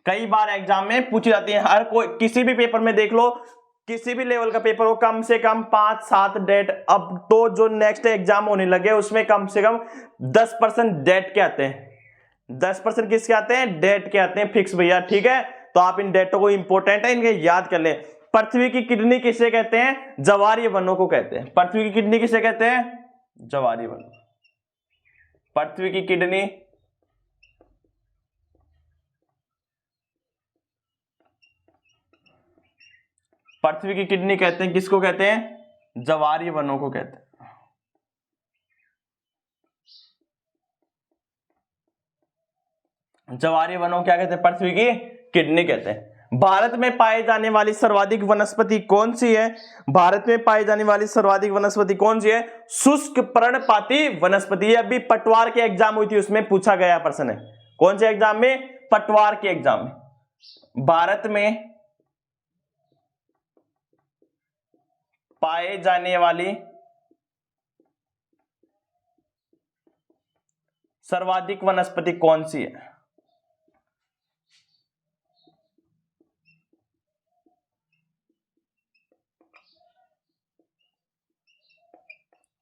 कई बार एग्जाम में पूछी जाती है। हर कोई किसी भी पेपर में देख लो, किसी भी लेवल का पेपर हो, कम से कम 5-7 डेट। अब तो जो नेक्स्ट एग्जाम होने लगे उसमें कम से कम 10% डेट के आते हैं। 10% किसके आते हैं? डेट के आते हैं फिक्स भैया। ठीक है। तो आप इन डेटों को इंपॉर्टेंट है, इनके याद कर ले। पृथ्वी की किडनी किसे कहते हैं? ज्वारीय वनों को कहते हैं। पृथ्वी की किडनी किसे कहते हैं? ज्वारीय वन। पृथ्वी की किडनी पृथ्वी की किडनी कहते हैं। किसको कहते हैं? ज्वारीय वनों को कहते हैं। ज्वारीय वनों क्या कहते हैं? पृथ्वी की किडनी कहते हैं। भारत में पाए जाने वाली सर्वाधिक वनस्पति कौन सी है? भारत में पाई जाने वाली सर्वाधिक वनस्पति कौन सी है? शुष्क पर्णपाती वनस्पति। ये अभी पटवार की एग्जाम हुई थी, उसमें पूछा गया प्रश्न है। कौन से एग्जाम में? पटवार के एग्जाम में। भारत में पाए जाने वाली सर्वाधिक वनस्पति कौन सी है?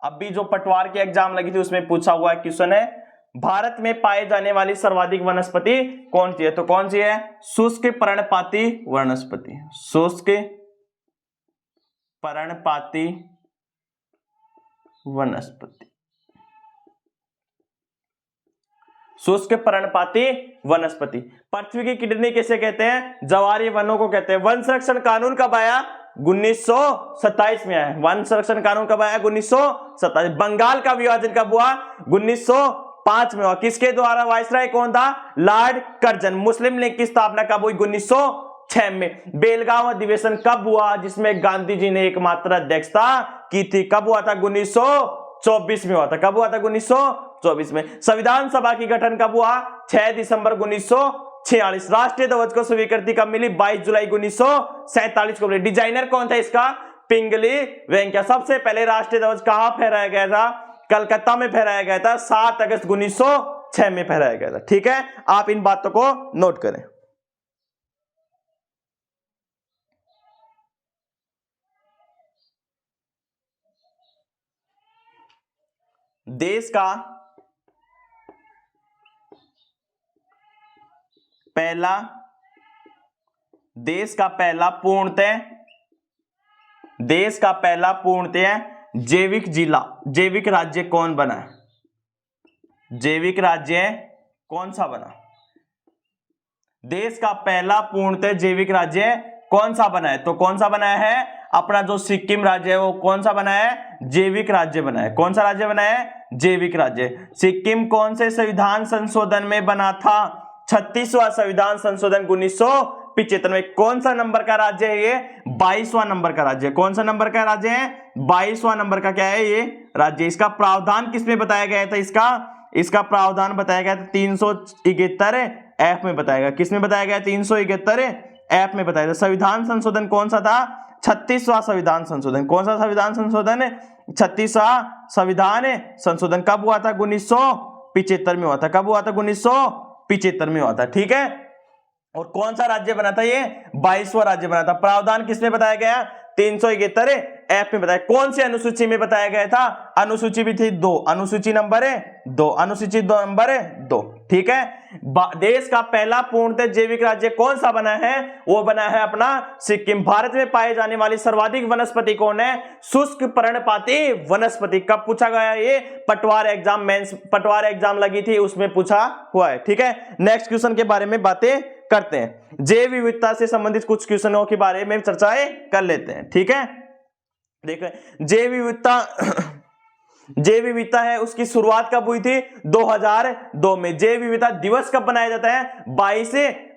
अभी जो पटवार की एग्जाम लगी थी उसमें पूछा हुआ क्वेश्चन है, भारत में पाए जाने वाली सर्वाधिक वनस्पति कौन सी है? तो कौन सी है? शुष्क पर्णपाती वनस्पति। शुष्क पर्णपाती वनस्पति। शुष्क पर्णपाती वनस्पति। पृथ्वी की किडनी किसे कहते हैं? जवारी वनों को कहते हैं। वन संरक्षण कानून कब आया? 1927 में आया। वन संरक्षण कानून कब आया? 1927। बंगाल का विभाजन कब हुआ? 1905 में हुआ। किसके द्वारा? वायसराय कौन था? Lord Curzon. मुस्लिम लीग की स्थापना कब हुई? 1906 में। बेलगांव अधिवेशन कब हुआ, जिसमें गांधी जी ने एकमात्र अध्यक्षता की थी? कब हुआ था? 1924 में हुआ था। कब हुआ था? 1924 में। संविधान सभा की गठन कब हुआ? 6 दिसंबर 1946। राष्ट्रीय ध्वज को स्वीकृति कब मिली? 22 जुलाई 1947 को मिली। डिजाइनर कौन था इसका? पिंगली वेंकैया। सबसे पहले राष्ट्रीय ध्वज कहां फहराया गया था? कलकत्ता में फहराया गया था। 7 अगस्त 1906 में फहराया गया था। ठीक है, आप इन बातों को नोट करें। देश का पहला पूर्णतः जैविक जिला, जैविक राज्य कौन बना है? जैविक राज्य कौन सा बना? देश का पहला पूर्णतः जैविक राज्य कौन सा बना है? तो कौन सा बनाया है? अपना जो सिक्किम राज्य है वो कौन सा बना है? जैविक राज्य बना है। कौन सा राज्य बना है? जैविक राज्य। सिक्किम कौन से संविधान संशोधन में बना था? 36वां संविधान संशोधन 1975 में। कौन सा नंबर का राज्य है ये? 22वां नंबर का राज्य। कौन सा नंबर का राज्य है? 22वां नंबर का क्या है ये राज्य। इसका प्रावधान किसमें बताया गया था? इसका प्रावधान बताया गया था 371 F में बताया गया। किसमें बताया गया? 371 F में बताया था। संविधान संशोधन कौन सा था? 36वां संविधान संशोधन। कौन सा संविधान संशोधन? 36वां संविधान संशोधन। कब हुआ था? 1975 में हुआ था। कब हुआ था? 1975 में हुआ था। ठीक है, और कौन सा राज्य बना था ये? 22वां राज्य बना था। प्रावधान किसमें बताया गया? 371 F में बताया। कौन सी अनुसूची में बताया गया था? अनुसूची भी थी 2, अनुसूची नंबर 2, अनुसूची नंबर 2। ठीक है, देश का पहला पूर्णतः जैविक राज्य कौन सा बना है? वो बना है अपना सिक्किम। भारत में पाए जाने वाली सर्वाधिक वनस्पति कौन है? शुष्क पर्णपाती वनस्पति। कब पूछा गया ये? पटवार एग्जाम, मेंस पटवार एग्जाम लगी थी उसमें पूछा हुआ है। ठीक है, नेक्स्ट क्वेश्चन के बारे में बातें करते हैं। जैव विविधता से संबंधित कुछ क्वेश्चनों के बारे में चर्चाएं कर लेते हैं। ठीक है, देखो जैव विविधता है, उसकी शुरुआत कब हुई थी? 2002 में। जैव विविधता दिवस कब बनाया जाता है? 22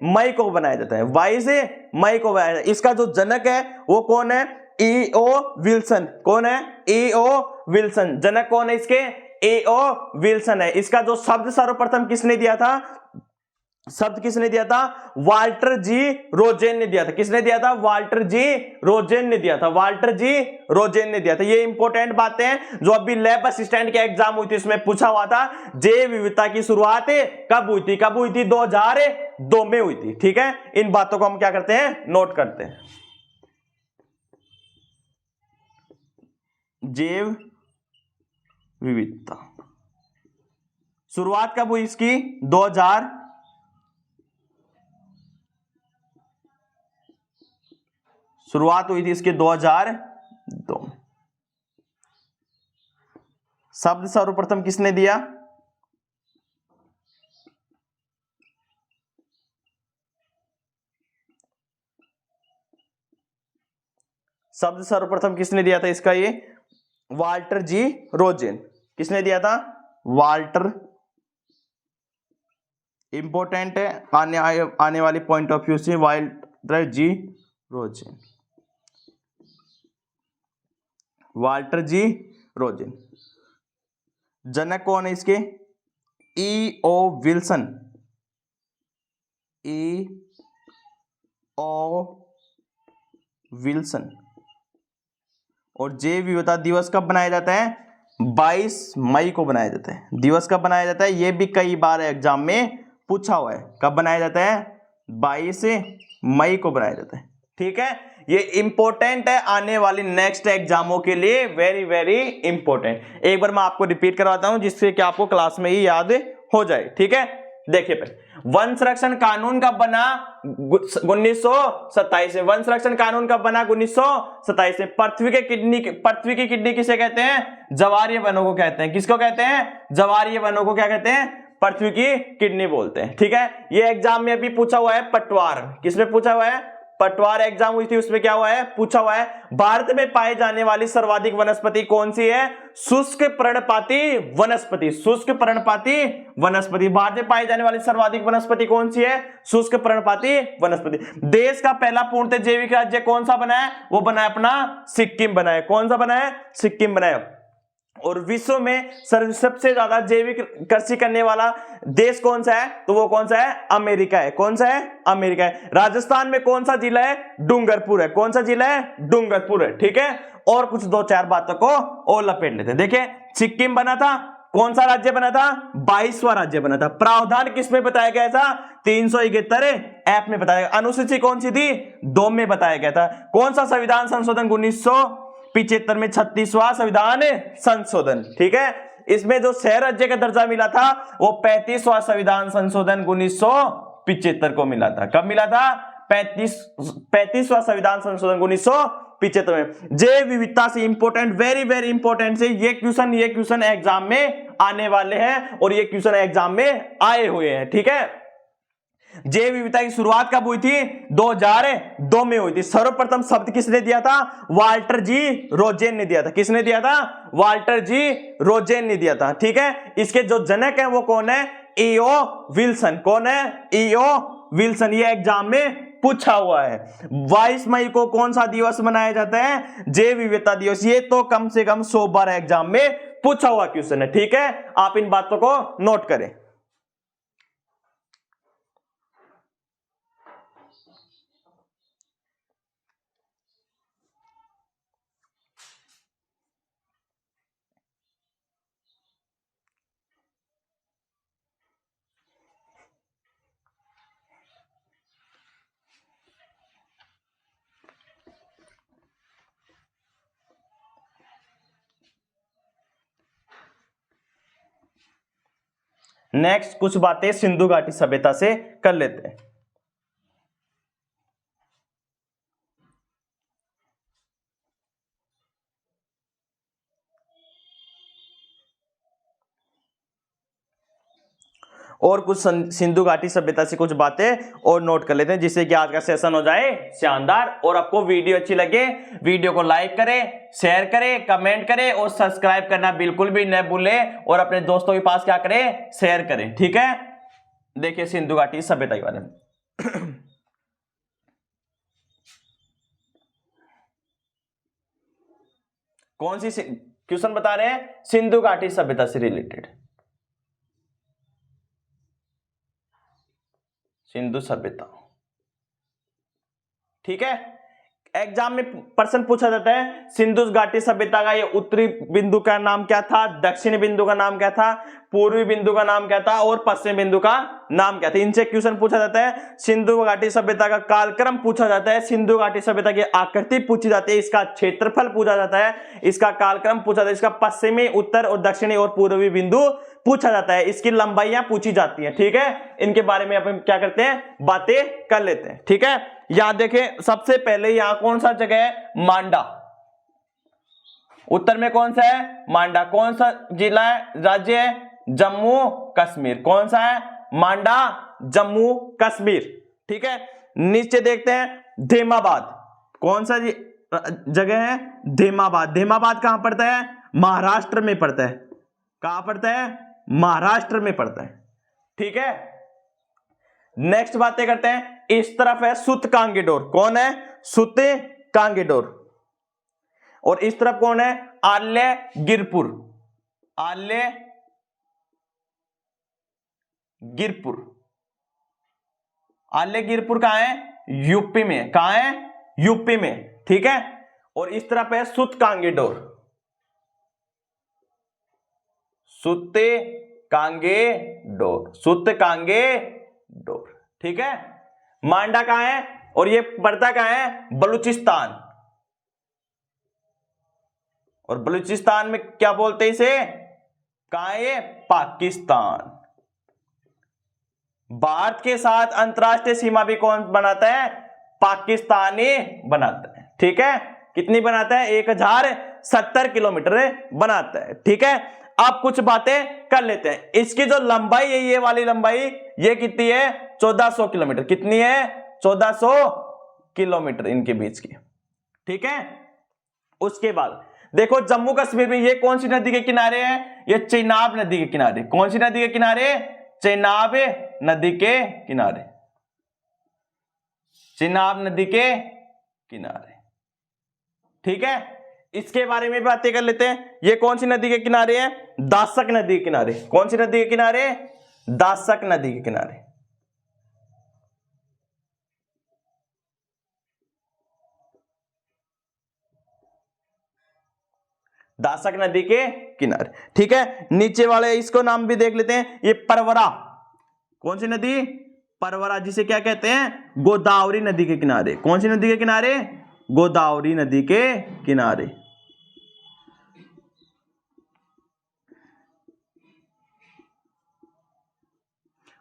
मई को बनाया जाता है। 22 मई को बनाया जाता है। इसका जो जनक है वो कौन है? E.O. विल्सन। कौन है? E.O. विल्सन। जनक कौन है इसके? E.O. विल्सन है। इसका जो शब्द सर्वप्रथम किसने दिया था? शब्द किसने दिया था? वाल्टर जी रोजेन ने दिया था। किसने दिया था? वाल्टर जी रोजेन ने दिया था। वाल्टर जी रोजेन ने दिया था। ये इंपॉर्टेंट बातें हैं जो अभी लैब असिस्टेंट के एग्जाम हुई थी उसमें पूछा हुआ था। जैव विविधता की शुरुआत कब हुई थी? कब हुई थी? 2002 में हुई थी। ठीक है, इन बातों को हम क्या करते हैं? नोट करते हैं। जैव विविधता शुरुआत कब हुई इसकी? 2000 शुरुआत हुई थी इसके 2002। शब्द सर्वप्रथम किसने दिया? शब्द सर्वप्रथम किसने दिया था इसका? ये वाल्टर जी रोजेन। किसने दिया था? वाल्टर। इंपॉर्टेंट है आने वाली पॉइंट ऑफ व्यू से। Walter G Rosen, Walter G Rosen. जनक कौन है इसके? E.O. Wilson, E.O. विल्सन। और जैव विविधता दिवस कब बनाया जाता है? 22 मई को बनाया जाता है। दिवस कब बनाया जाता है? यह भी कई बार एग्जाम में पूछा हुआ है। कब बनाया जाता है? 22 मई को बनाया जाता है। ठीक है, ये इंपॉर्टेंट है आने वाली नेक्स्ट एग्जामों के लिए, वेरी वेरी इंपॉर्टेंट। एक बार मैं आपको रिपीट करवाता हूं जिससे कि आपको क्लास में ही याद हो जाए। ठीक है, देखिए पहले वन संरक्षण कानून कब बना? 1927 में। वन संरक्षण कानून कब बना? 1927 में। पृथ्वी की किडनी किसे कहते हैं? जवारीय वनों को कहते हैं। किसको कहते हैं? जवारीय वनों को क्या कहते हैं? पृथ्वी की किडनी बोलते हैं। ठीक है, ये एग्जाम में अभी पूछा हुआ है पटवार। किसमें पूछा हुआ है? पटवार एग्जाम हुई थी, उसमें क्या हुआ है? पूछा हुआ है भारत में पाई जाने वाली सर्वाधिक वनस्पति कौन सी है? शुष्क पर्णपाती वनस्पति। शुष्क पर्णपाती वनस्पति। भारत में पाई जाने वाली सर्वाधिक वनस्पति कौन सी है? शुष्क पर्णपाती वनस्पति। देश का पहला पूर्णतः जैविक राज्य कौन सा बना है? वो बना है अपना सिक्किम बना है। कौन सा बना है? सिक्किम बना है। और विश्व में सबसे ज्यादा जैविक कृषि करने वाला देश कौन सा है? तो वो कौन सा है? अमेरिका है। कौन सा है? अमेरिका है। राजस्थान में कौन सा जिला है? डूंगरपुर है। कौन सा जिला है? डूंगरपुर है। ठीक है, और कुछ दो चार बातों को और लपेट लेते हैं। देखिए, सिक्किम बना था, कौन सा राज्य बना था? 22वां राज्य बना था। प्रावधान किसमें बताया गया था? 371 ऐप में बताया गया। अनुसूची कौन सी थी? 2 में बताया गया था। कौन सा संविधान संशोधन? 1975 में 36वां संविधान संशोधन। ठीक है, इसमें जो शहर राज्य का दर्जा मिला था वो 35वां संविधान संशोधन 1975 को मिला था। कब मिला था? 35वां संविधान संशोधन 1975 में। जैव विविधता से इंपॉर्टेंट, वेरी वेरी इंपॉर्टेंट से ये क्वेश्चन एग्जाम में आने वाले हैं और ये क्वेश्चन एग्जाम में आए हुए हैं। ठीक है, जैव विविधता की शुरुआत कब हुई थी? 2002 में हुई थी। सर्वप्रथम शब्द किसने दिया था? वाल्टर जी रोजेन ने दिया था। किसने दिया था? वाल्टर जी रोजेन ने दिया था। ठीक है, इसके जो जनक है वो कौन है? E.O. विल्सन। कौन है? E.O. विल्सन। ये एग्जाम में पूछा हुआ है। 22 मई को कौन सा दिवस मनाया जाता है? जैव विविधता दिवस। ये तो कम से कम 100 बार एग्जाम में पूछा हुआ क्वेश्चन है। ठीक है, आप इन बातों को नोट करें। नेक्स्ट कुछ बातें सिंधु घाटी सभ्यता से कर लेते हैं। और कुछ सिंधु घाटी सभ्यता से कुछ बातें और नोट कर लेते हैं जिससे कि आज का सेशन हो जाए शानदार। और आपको वीडियो अच्छी लगे, वीडियो को लाइक करें, शेयर करें, कमेंट करें और सब्सक्राइब करना बिल्कुल भी न भूलें और अपने दोस्तों के पास क्या करें? शेयर करें। ठीक है, देखिए सिंधु घाटी सभ्यता के बारे में कौन सी क्वेश्चन बता रहे हैं? सिंधु घाटी सभ्यता से रिलेटेड, सिंधु सभ्यता। ठीक है, एग्जाम में प्रश्न पूछा जाता है सिंधु घाटी सभ्यता का ये उत्तरी बिंदु का नाम क्या था, दक्षिणी बिंदु का नाम क्या था, पूर्वी बिंदु का नाम क्या था और पश्चिमी बिंदु का नाम क्या था। इनसे क्वेश्चन पूछा जाता है। सिंधु घाटी सभ्यता का कालक्रम पूछा जाता है, सिंधु घाटी सभ्यता की आकृति पूछी जाती है, इसका क्षेत्रफल पूछा जाता है, इसका कालक्रम पूछा जाता है, इसका पश्चिमी, उत्तर और दक्षिणी और पूर्वी बिंदु पूछा जाता है, इसकी लंबाइयां पूछी जाती हैं। ठीक है, इनके बारे में अपन क्या करते हैं? बातें कर लेते हैं। ठीक है, यहां देखें, सबसे पहले यहां कौन सा जगह है? मांडा। उत्तर में कौन सा है? मांडा। कौन सा जिला है? राज्य है जम्मू कश्मीर। कौन सा है? मांडा, जम्मू कश्मीर। ठीक है, नीचे देखते हैं धेमाबाद। कौन सा जगह है? धेमाबाद। धेमाबाद कहां पड़ता है? महाराष्ट्र में पड़ता है। कहां पड़ता है? महाराष्ट्र में पड़ता है। ठीक है, नेक्स्ट बातें करते हैं इस तरफ है सुत कांगेडोर, कौन है? सुत कांगेडोर। और इस तरफ कौन है? आल्य गिरपुर, आल्य गिरपुर। आल्य गिरपुर कहां है? यूपी में। कहां है? यूपी में, ठीक है। और इस तरफ है सुत कांगेडोर, सुत कांगेडोर, सुत कांगेडोर, ठीक है। मांडा कहां है? और ये पड़ता कहां है? बलूचिस्तान। और बलूचिस्तान में क्या बोलते हैं इसे? कहां है ये? पाकिस्तान। भारत के साथ अंतरराष्ट्रीय सीमा भी कौन बनाता है? पाकिस्तानी बनाता है, ठीक है। कितनी बनाता है? 1070 किलोमीटर बनाता है, ठीक है। आप कुछ बातें कर लेते हैं। इसकी जो लंबाई है, ये वाली लंबाई, ये कितनी है? 1400 किलोमीटर। कितनी है? 1400 किलोमीटर इनके बीच की, ठीक है। उसके बाद देखो जम्मू कश्मीर में ये कौन सी नदी के किनारे है? ये चेनाब नदी के किनारे। कौन सी नदी के किनारे? चेनाब नदी के किनारे, चेनाब नदी के किनारे, ठीक है। इसके बारे में बातें कर लेते हैं। ये कौन सी नदी के किनारे है? दासक नदी के किनारे। कौन सी नदी के किनारे? दासक नदी के किनारे। दासक नदी के किनारे, ठीक है। नीचे वाले इसको नाम भी देख लेते हैं। ये परवरा, कौन सी नदी? परवरा, जिसे क्या कहते हैं? गोदावरी नदी के किनारे। कौन सी नदी के किनारे? गोदावरी नदी के किनारे।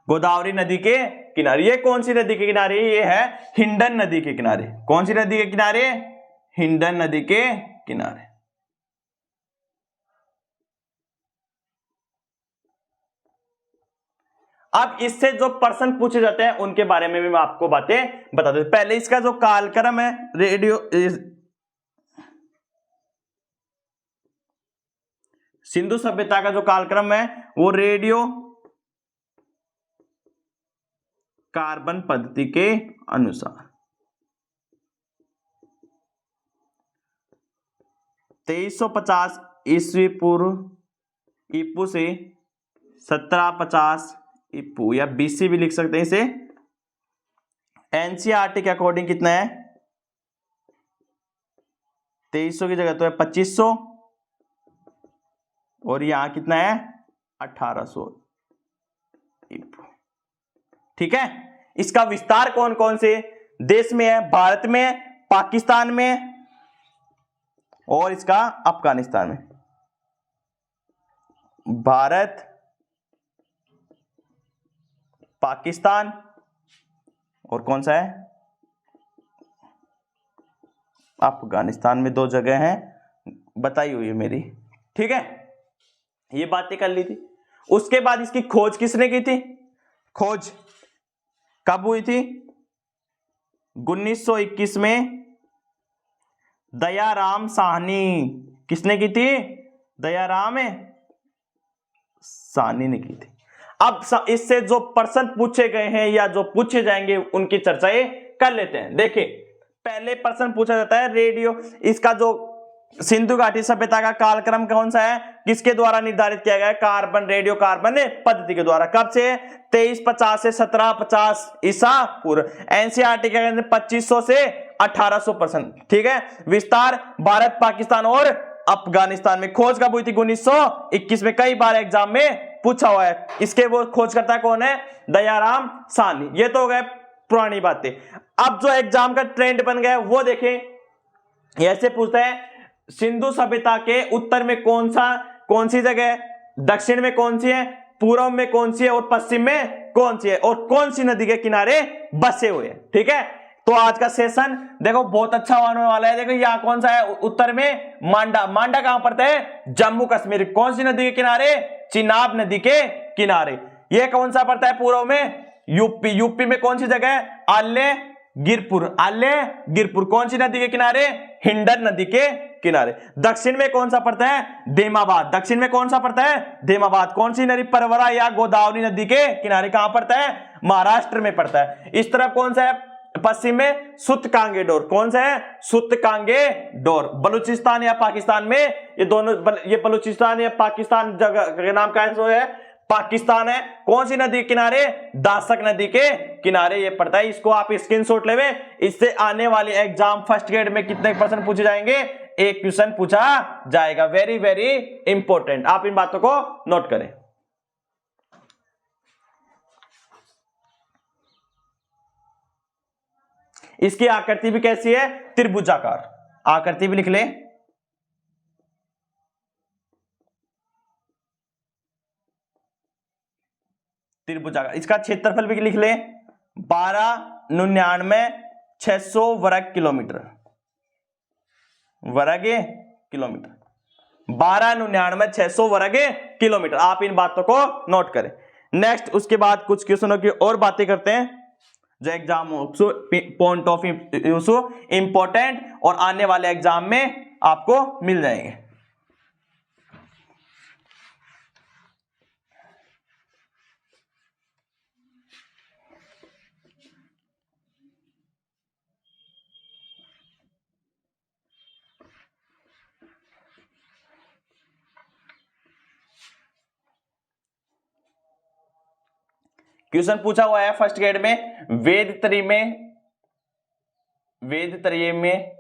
गोदावरी नदी के किनारे। ये कौन सी नदी के किनारे? ये है हिंडन नदी के किनारे। कौन सी नदी के किनारे? हिंडन नदी के किनारे। अब इससे जो प्रश्न पूछे जाते हैं उनके बारे में भी मैं आपको बातें बता दूं। पहले इसका जो कालक्रम है, रेडियो सिंधु सभ्यता का जो कालक्रम है वो रेडियो कार्बन पद्धति के अनुसार 2350 ईस्वी पूर्व ईपू से 1750 ईपू या बीसी भी लिख सकते हैं इसे। एनसीईआरटी के अकॉर्डिंग कितना है? 2300 की जगह तो है 2500, और यहां कितना है? 1800 ईपू, ठीक है। इसका विस्तार कौन कौन से देश में है? भारत में, पाकिस्तान में और इसका अफगानिस्तान में। भारत, पाकिस्तान और कौन सा है? अफगानिस्तान में 2 जगह हैं बताई हुई है मेरी, ठीक है। ये बातें कर ली थी। उसके बाद इसकी खोज किसने की थी? खोज कब हुई थी? 1921 में दयाराम साहनी। किसने की थी? दयाराम साहनी ने की थी। अब इससे जो प्रश्न पूछे गए हैं या जो पूछे जाएंगे उनकी चर्चाएं कर लेते हैं। देखिए पहले प्रश्न पूछा जाता है रेडियो, इसका जो सिंधु घाटी सभ्यता का कालक्रम कौन सा है, किसके द्वारा निर्धारित किया गया है? कार्बन, रेडियो कार्बन पद्धति के द्वारा। कब से? 2350 से 1750 ईसा पूर्व। एनसीईआरटी के अंदर 2500 से 1800%, ठीक है। विस्तार भारत, पाकिस्तान और अफगानिस्तान में। खोज कब हुई थी? 1921 में। कई बार एग्जाम में पूछा हुआ है। इसके वो खोजकर्ता कौन है? दयाराम साहनी। ये तो हो गए पुरानी बातें। अब जो एग्जाम का ट्रेंड बन गया वो देखें, ऐसे पूछता है सिंधु सभ्यता के उत्तर में कौन सी जगह है, दक्षिण में कौन सी है, पूर्व में कौन सी है और पश्चिम में कौन सी है, और कौन सी नदी के किनारे बसे हुए हैं, ठीक है। तो आज का सेशन देखो बहुत अच्छा होने वाला है। देखो यहाँ कौन सा है? उत्तर में मांडा। मांडा कहां पड़ता है? जम्मू कश्मीर। कौन सी नदी के किनारे? चिनाब नदी के किनारे। यह कौन सा पड़ता है? पूर्व में यूपी। यूपी में कौन सी जगह है? आल्य गिरपुर, आले गिरपुर कौन सी नदी के किनारे? हिंडन नदी के किनारे। दक्षिण में कौन सा पड़ता है? देमाबाद। दक्षिण में कौन सा पड़ता है? देमाबाद। कौन सी नदी? परवरा या गोदावरी नदी के किनारे। कहां पड़ता है? महाराष्ट्र में पड़ता है। इस तरफ कौन सा है? पश्चिम में सुतकांगेडोर। कौन सा है? सुतकांगेडोर। बलूचिस्तान या पाकिस्तान में ये दोनों, ये बलूचिस्तान या पाकिस्तान जगह का नाम क्या है? पाकिस्तान है। कौन सी नदी के किनारे? दासक नदी के किनारे ये पड़ता है। इसको आप स्क्रीनशॉट लेवे। इससे आने वाले एग्जाम फर्स्ट ग्रेड में कितने परसेंट पूछे जाएंगे? एक क्वेश्चन पूछा जाएगा। वेरी वेरी इंपॉर्टेंट, आप इन बातों को नोट करें। इसकी आकृति भी कैसी है? त्रिभुजाकार। आकृति भी लिख ले। त्रिभुजाकार। इसका क्षेत्रफल भी लिख ले। 12,99,600 वर्ग किलोमीटर। वर्ग किलोमीटर 12,99,600 वर्ग किलोमीटर। आप इन बातों को नोट करें। नेक्स्ट उसके बाद कुछ क्वेश्चनों की और बातें करते हैं जो exam point of view important और आने वाले एग्जाम में आपको मिल जाएंगे। क्वेश्चन पूछा हुआ है फर्स्ट ग्रेड में, वेद त्रय में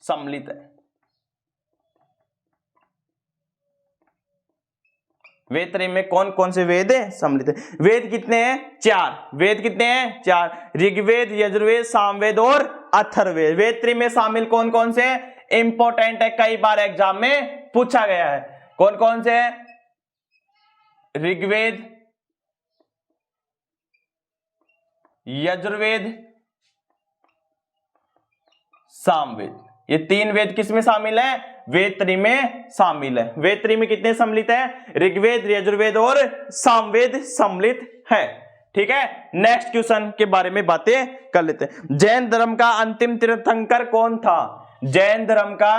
सम्मिलित है। वेद त्रय में कौन कौन से वेद सम्मिलित है? वेद कितने हैं? 4। वेद कितने हैं? 4। ऋग्वेद, यजुर्वेद, सामवेद और अथर्ववेद। वेद त्रय में शामिल कौन कौन से हैं? इंपॉर्टेंट है, कई बार एग्जाम में पूछा गया है। कौन कौन से हैं? ऋग्वेद, यजुर्वेद, सामवेद। ये 3 वेद किस में शामिल है? वेद त्रय में शामिल है। वेद त्रय में कितने सम्मिलित है? ऋग्वेद, यजुर्वेद और सामवेद सम्मिलित है। ठीक है, नेक्स्ट क्वेश्चन के बारे में बातें कर लेते हैं। जैन धर्म का अंतिम तीर्थंकर कौन था? जैन धर्म का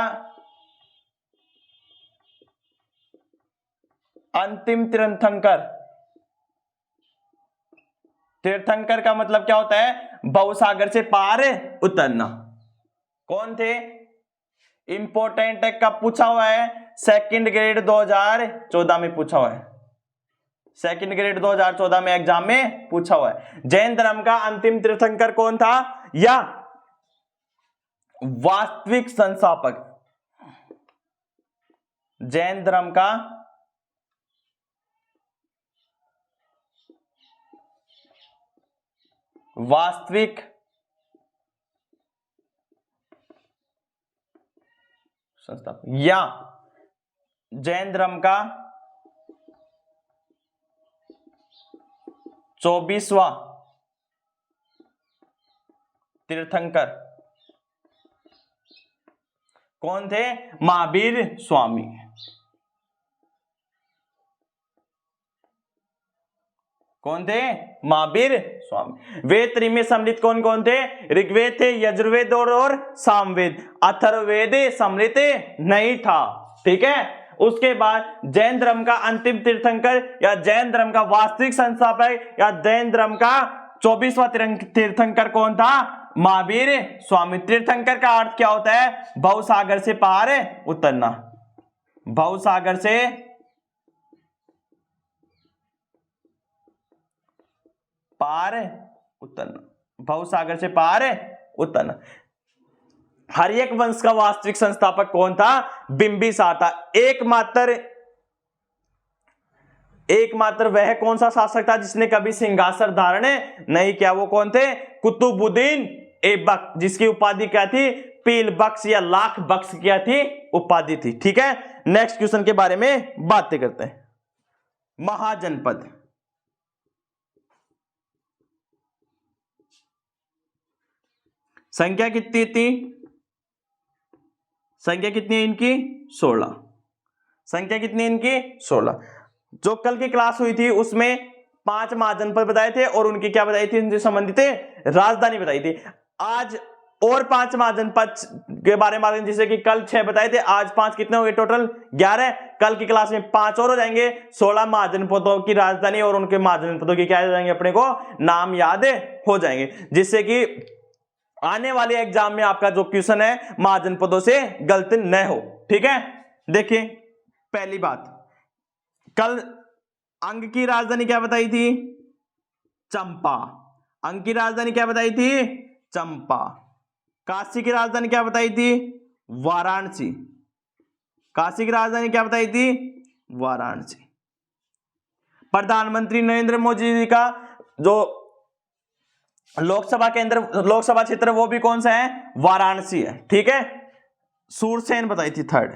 अंतिम तीर्थंकर। तीर्थंकर का मतलब क्या होता है? भवसागर से पार उतरना। कौन थे? इंपॉर्टेंट है, कब पूछा हुआ है? सेकंड ग्रेड 2014 में पूछा हुआ है। सेकंड ग्रेड 2014 में एग्जाम में पूछा हुआ है। जैन धर्म का अंतिम तीर्थंकर कौन था या वास्तविक संस्थापक? जैन धर्म का वास्तविक संस्थापक या जैन धर्म का 24वां तीर्थंकर कौन थे? महावीर स्वामी। कौन थे? महावीर स्वामी। वेद त्रय में सम्मिलित कौन कौन थे? ऋग्वेद थे, यजुर्वेद और सामवेद। अथर्ववेद सम्मिलित नहीं था। ठीक है, उसके बाद जैन धर्म का अंतिम तीर्थंकर या जैन धर्म का वास्तविक संस्थापक या जैन धर्म का 24वां तीर्थंकर कौन था? महावीर स्वामी। तीर्थंकर का अर्थ क्या होता है? भवसागर से पार उतरना। भवसागर से पार उतरना। भवसागर से पार उतरना। हर्यक वंश का वास्तविक संस्थापक कौन था? बिंबिसार था। एकमात्र वह कौन सा शासक था जिसने कभी सिंहासन धारण नहीं किया? वो कौन थे? कुतुबुद्दीन ऐबक, जिसकी उपाधि क्या थी? पील बख्श या लाख बख्श क्या थी? उपाधि थी। ठीक है, नेक्स्ट क्वेश्चन के बारे में बातें करते हैं। महाजनपद। संख्या कितनी थी? संख्या कितनी है इनकी? 16। संख्या कितनी है इनकी? 16। जो कल की क्लास हुई थी उसमें 5 महाजनपद बताए थे और उनकी क्या बताई थी? उनसे संबंधित राजधानी बताई थी। आज और 5 महाजनपद के बारे में बात करें, जैसे कि कल 6 बताए थे, आज 5 कितने हो गए टोटल 11। कल की क्लास में 5 और हो जाएंगे, 16 महाजनपदों की राजधानी और उनके महाजनपदों की क्या हो जाएंगे, अपने को नाम याद हो जाएंगे, जिससे कि आने वाले एग्जाम में आपका जो क्वेश्चन है महाजनपदों से गलत न हो। ठीक है, देखिए पहली बात, कल अंग की राजधानी क्या बताई थी, चंपा। अंग की राजधानी क्या बताई थी, चंपा। काशी की राजधानी क्या बताई थी, वाराणसी। काशी की राजधानी क्या बताई थी, वाराणसी। प्रधानमंत्री नरेंद्र मोदी जी का जो लोकसभा केंद्र, लोकसभा क्षेत्र, वो भी कौन सा है, वाराणसी है। ठीक है, सूरसेन बताई थी थर्ड,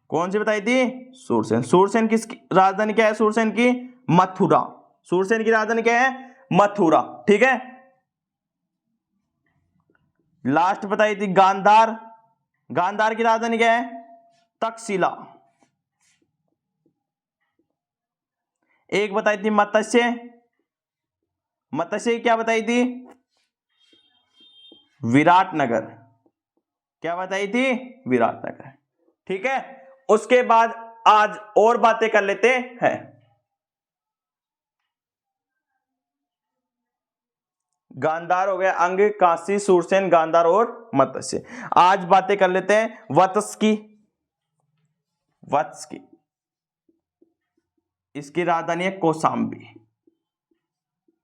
कौन सी बताई थी, सूरसेन। सूरसेन की राजधानी क्या है, सूरसेन की मथुरा। सूरसेन की राजधानी क्या है, मथुरा। ठीक है, लास्ट बताई थी गांधार। गांधार की राजधानी क्या है, तक्षशिला। एक बताई थी मत्स्य। मत्स्य क्या बताई थी, विराटनगर। क्या बताई थी, विराटनगर। ठीक है, उसके बाद आज और बातें कर लेते हैं। गांधार हो गया, अंग, काशी, सूरसेन, गांधार और मत्स्य। आज बातें कर लेते हैं वत्स की। वत्स की, इसकी राजधानी है कौशाम्बी।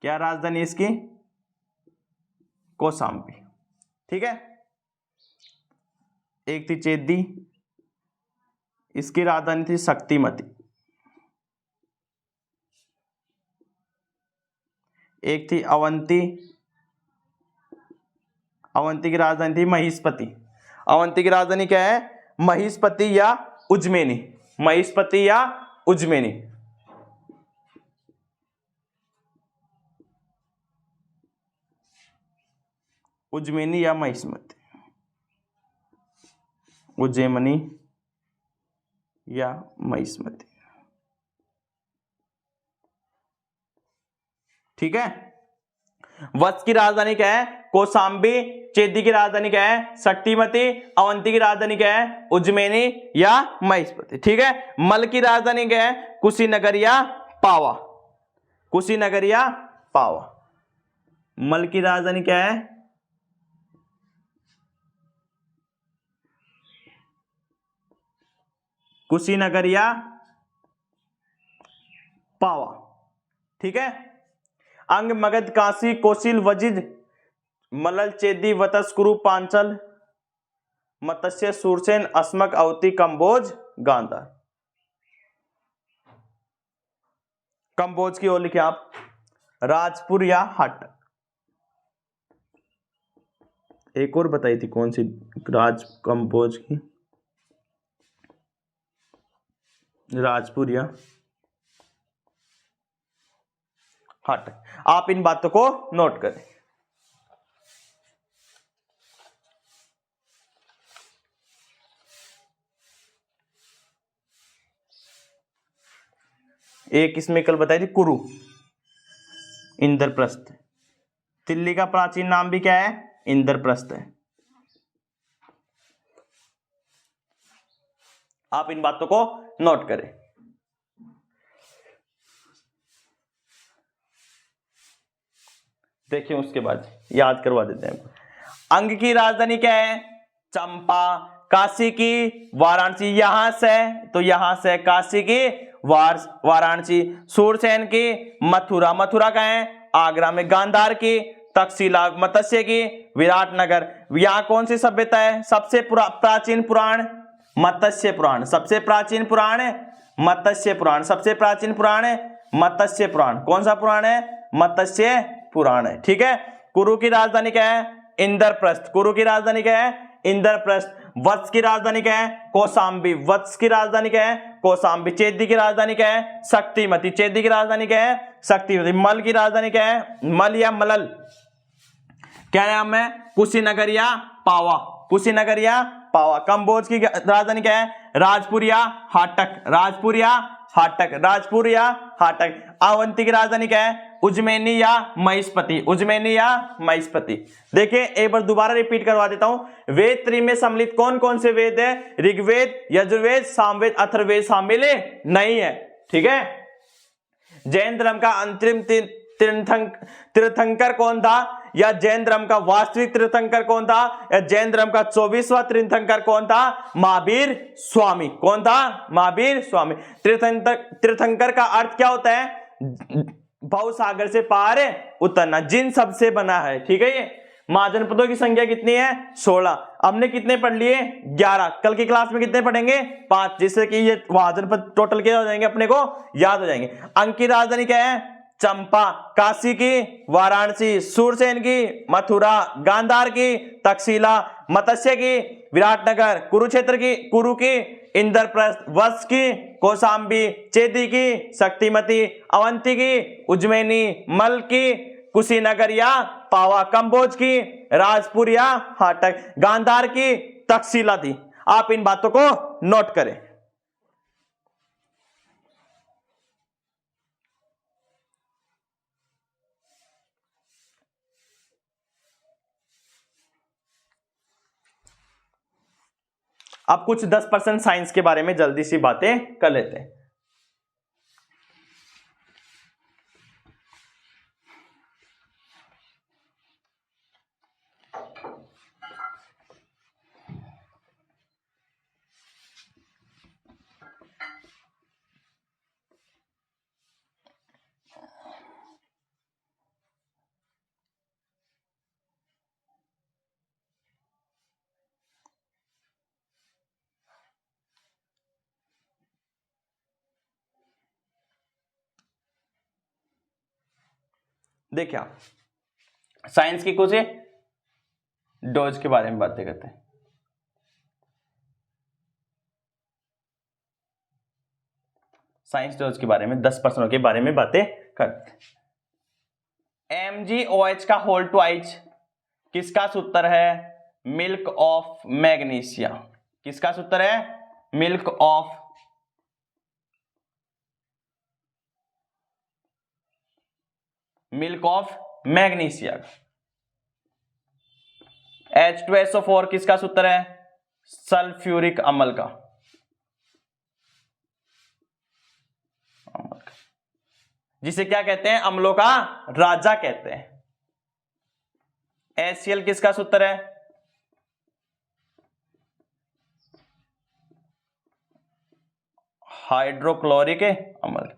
क्या राजधानी इसकी, कौशाम्बी। ठीक है, एक थी चेदी, इसकी राजधानी थी शक्तिमती। एक थी अवंती, अवंती की राजधानी थी महिष्पति। अवंती की राजधानी क्या है, महिष्पति या उज्जैनी। महिष्पति या उज्जैनी। उज्जैनी या महिष्मति, उज्जैनी या महिष्मति। ठीक है, वत्स की राजधानी क्या है, कौशाम्बी। चेदी की राजधानी क्या है, शक्तिमती। अवंती की राजधानी क्या है, उज्जैनी या महिष्मति। ठीक है, मल की राजधानी क्या है, कुशीनगर या पावा। कुशीनगर या पावा। मल की राजधानी क्या है, कुशीनगर या पावा। ठीक है, अंग, मगध, काशी, कौशिल, वजिज, मलल, चेदी, वत्स, कुरु, पांचल, मत्स्य, सूरसेन, अस्मक, अवती, कंबोज, गांधार। कंबोज की ओर लिखे आप राजपुर या हट। एक और बताई थी कौन सी, राज कंबोज की, राजपुर या हट। आप इन बातों को नोट करें। एक इसमें कल बताई थी कुरु, इंद्रप्रस्थ। दिल्ली का प्राचीन नाम भी क्या है, इंद्रप्रस्थ है। आप इन बातों को नोट करें। देखिए उसके बाद याद करवा देते हैं। अंग की राजधानी क्या है, चंपा। काशी की वाराणसी, यहां से तो यहां से काशी की वाराणसी। सूरसेन की मथुरा, मथुरा का है आगरा में। गांधार की तक्षशिला, मत्स्य की विराटनगर। यहाँ कौन सी सभ्यता है, सबसे प्राचीन पुराण मत्स्य पुराण। सबसे प्राचीन पुराण मत्स्य पुराण। सबसे प्राचीन पुराण मत्स्य पुराण। कौन सा पुराण है, मत्स्य पुराण है। ठीक है, कुरु की राजधानी क्या है, इंद्रप्रस्थ। कुरु की राजधानी क्या है, इंद्रप्रस्थ। वत्स की राजधानी क्या है, कौशाम्बी। वत्स की राजधानी क्या है, कौशाम्बी। चेदी की राजधानी क्या है, शक्तिमती। चेदी की राजधानी क्या है, शक्तिमती। मल की राजधानी क्या है, मल या मलल। क्या नाम है, कुशीनगर या पावा। कुशीनगर या पावा। कंबोज की राजधानी क्या है, राजपुर या हाटक। राजपुर या हाटक। राजपुर या हाटक। अवंती की राजधानी क्या है, उज्जैनी या महिष्पति, उज्जैनी या महिष्पति। देखिए एक बार दोबारा रिपीट करवा देता हूं, वेद त्रय में सम्मिलित कौन कौन से वेद है? ऋग्वेद, यजुर्वेद, सामवेद, अथर्ववेद शामिल नहीं है। ठीक है। जैन धर्म का अंतिम तीर्थंकर कौन था, या जैन धर्म का वास्तविक तीर्थंकर कौन था, या जैन धर्म का 24वां तीर्थंकर कौन था? महावीर स्वामी। कौन था? महावीर स्वामी। तीर्थंकर का अर्थ क्या होता है? भव सागर से पार उतरना, जिन सब से बना है। ठीक है। ये महाजनपदों की संख्या कितनी है? 16। हमने कितने पढ़ लिए? 11। कल की क्लास में कितने पढ़ेंगे? 5, जिससे कि ये महाजनपद टोटल क्या हो जाएंगे अपने को याद हो जाएंगे। अंक की राजधानी क्या है? चंपा। काशी की वाराणसी, सूरसेन की मथुरा, गांधार की तक्षशिला, मत्स्य की विराटनगर, कुरुक्षेत्र की कुरु की इंद्रप्रस्थ, वत्स की कौशाम्बी, चेदी की शक्तिमती, अवंती की उज्जैनी, मल की कुशीनगर या पावा, कंबोज की राजपुर या हाटक, गांधार की तक्षशिला थी। आप इन बातों को नोट करें। अब कुछ 10% साइंस के बारे में जल्दी सी बातें कर लेते हैं। देखिए आप साइंस की कुछ डोज के बारे में बातें करते हैं। साइंस डोज के बारे में 10% के बारे में बातें करते हैं। MgOH का होल ट्वाइस किसका सूत्र है? Milk of magnesia. किसका सूत्र है? Milk of magnesia. H2SO4 किसका सूत्र है? सल्फ्यूरिक अम्ल का। जिसे क्या कहते हैं? अम्लों का राजा कहते हैं। HCl किसका सूत्र है? हाइड्रोक्लोरिक अम्ल।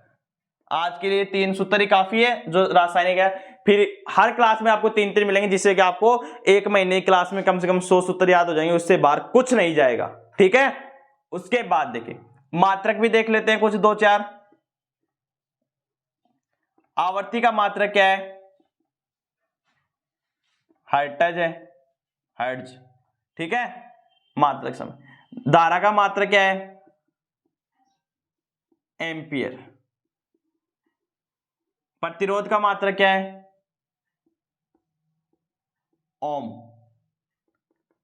आज के लिए 3 सूत्र ही काफी है जो रासायनिक है। फिर हर क्लास में आपको 3 मिलेंगे, जिससे कि आपको 1 महीने की क्लास में कम से कम 100 सूत्र याद हो जाएंगे, उससे बाहर कुछ नहीं जाएगा। ठीक है। उसके बाद देखिए मात्रक भी देख लेते हैं कुछ 2-4। आवर्ती का मात्रक क्या है? हर्ट्ज है, हर्ट्ज। ठीक है। मात्रक समय। धारा का मात्रक क्या है? एम्पियर। प्रतिरोध का मात्रक क्या है? ओम।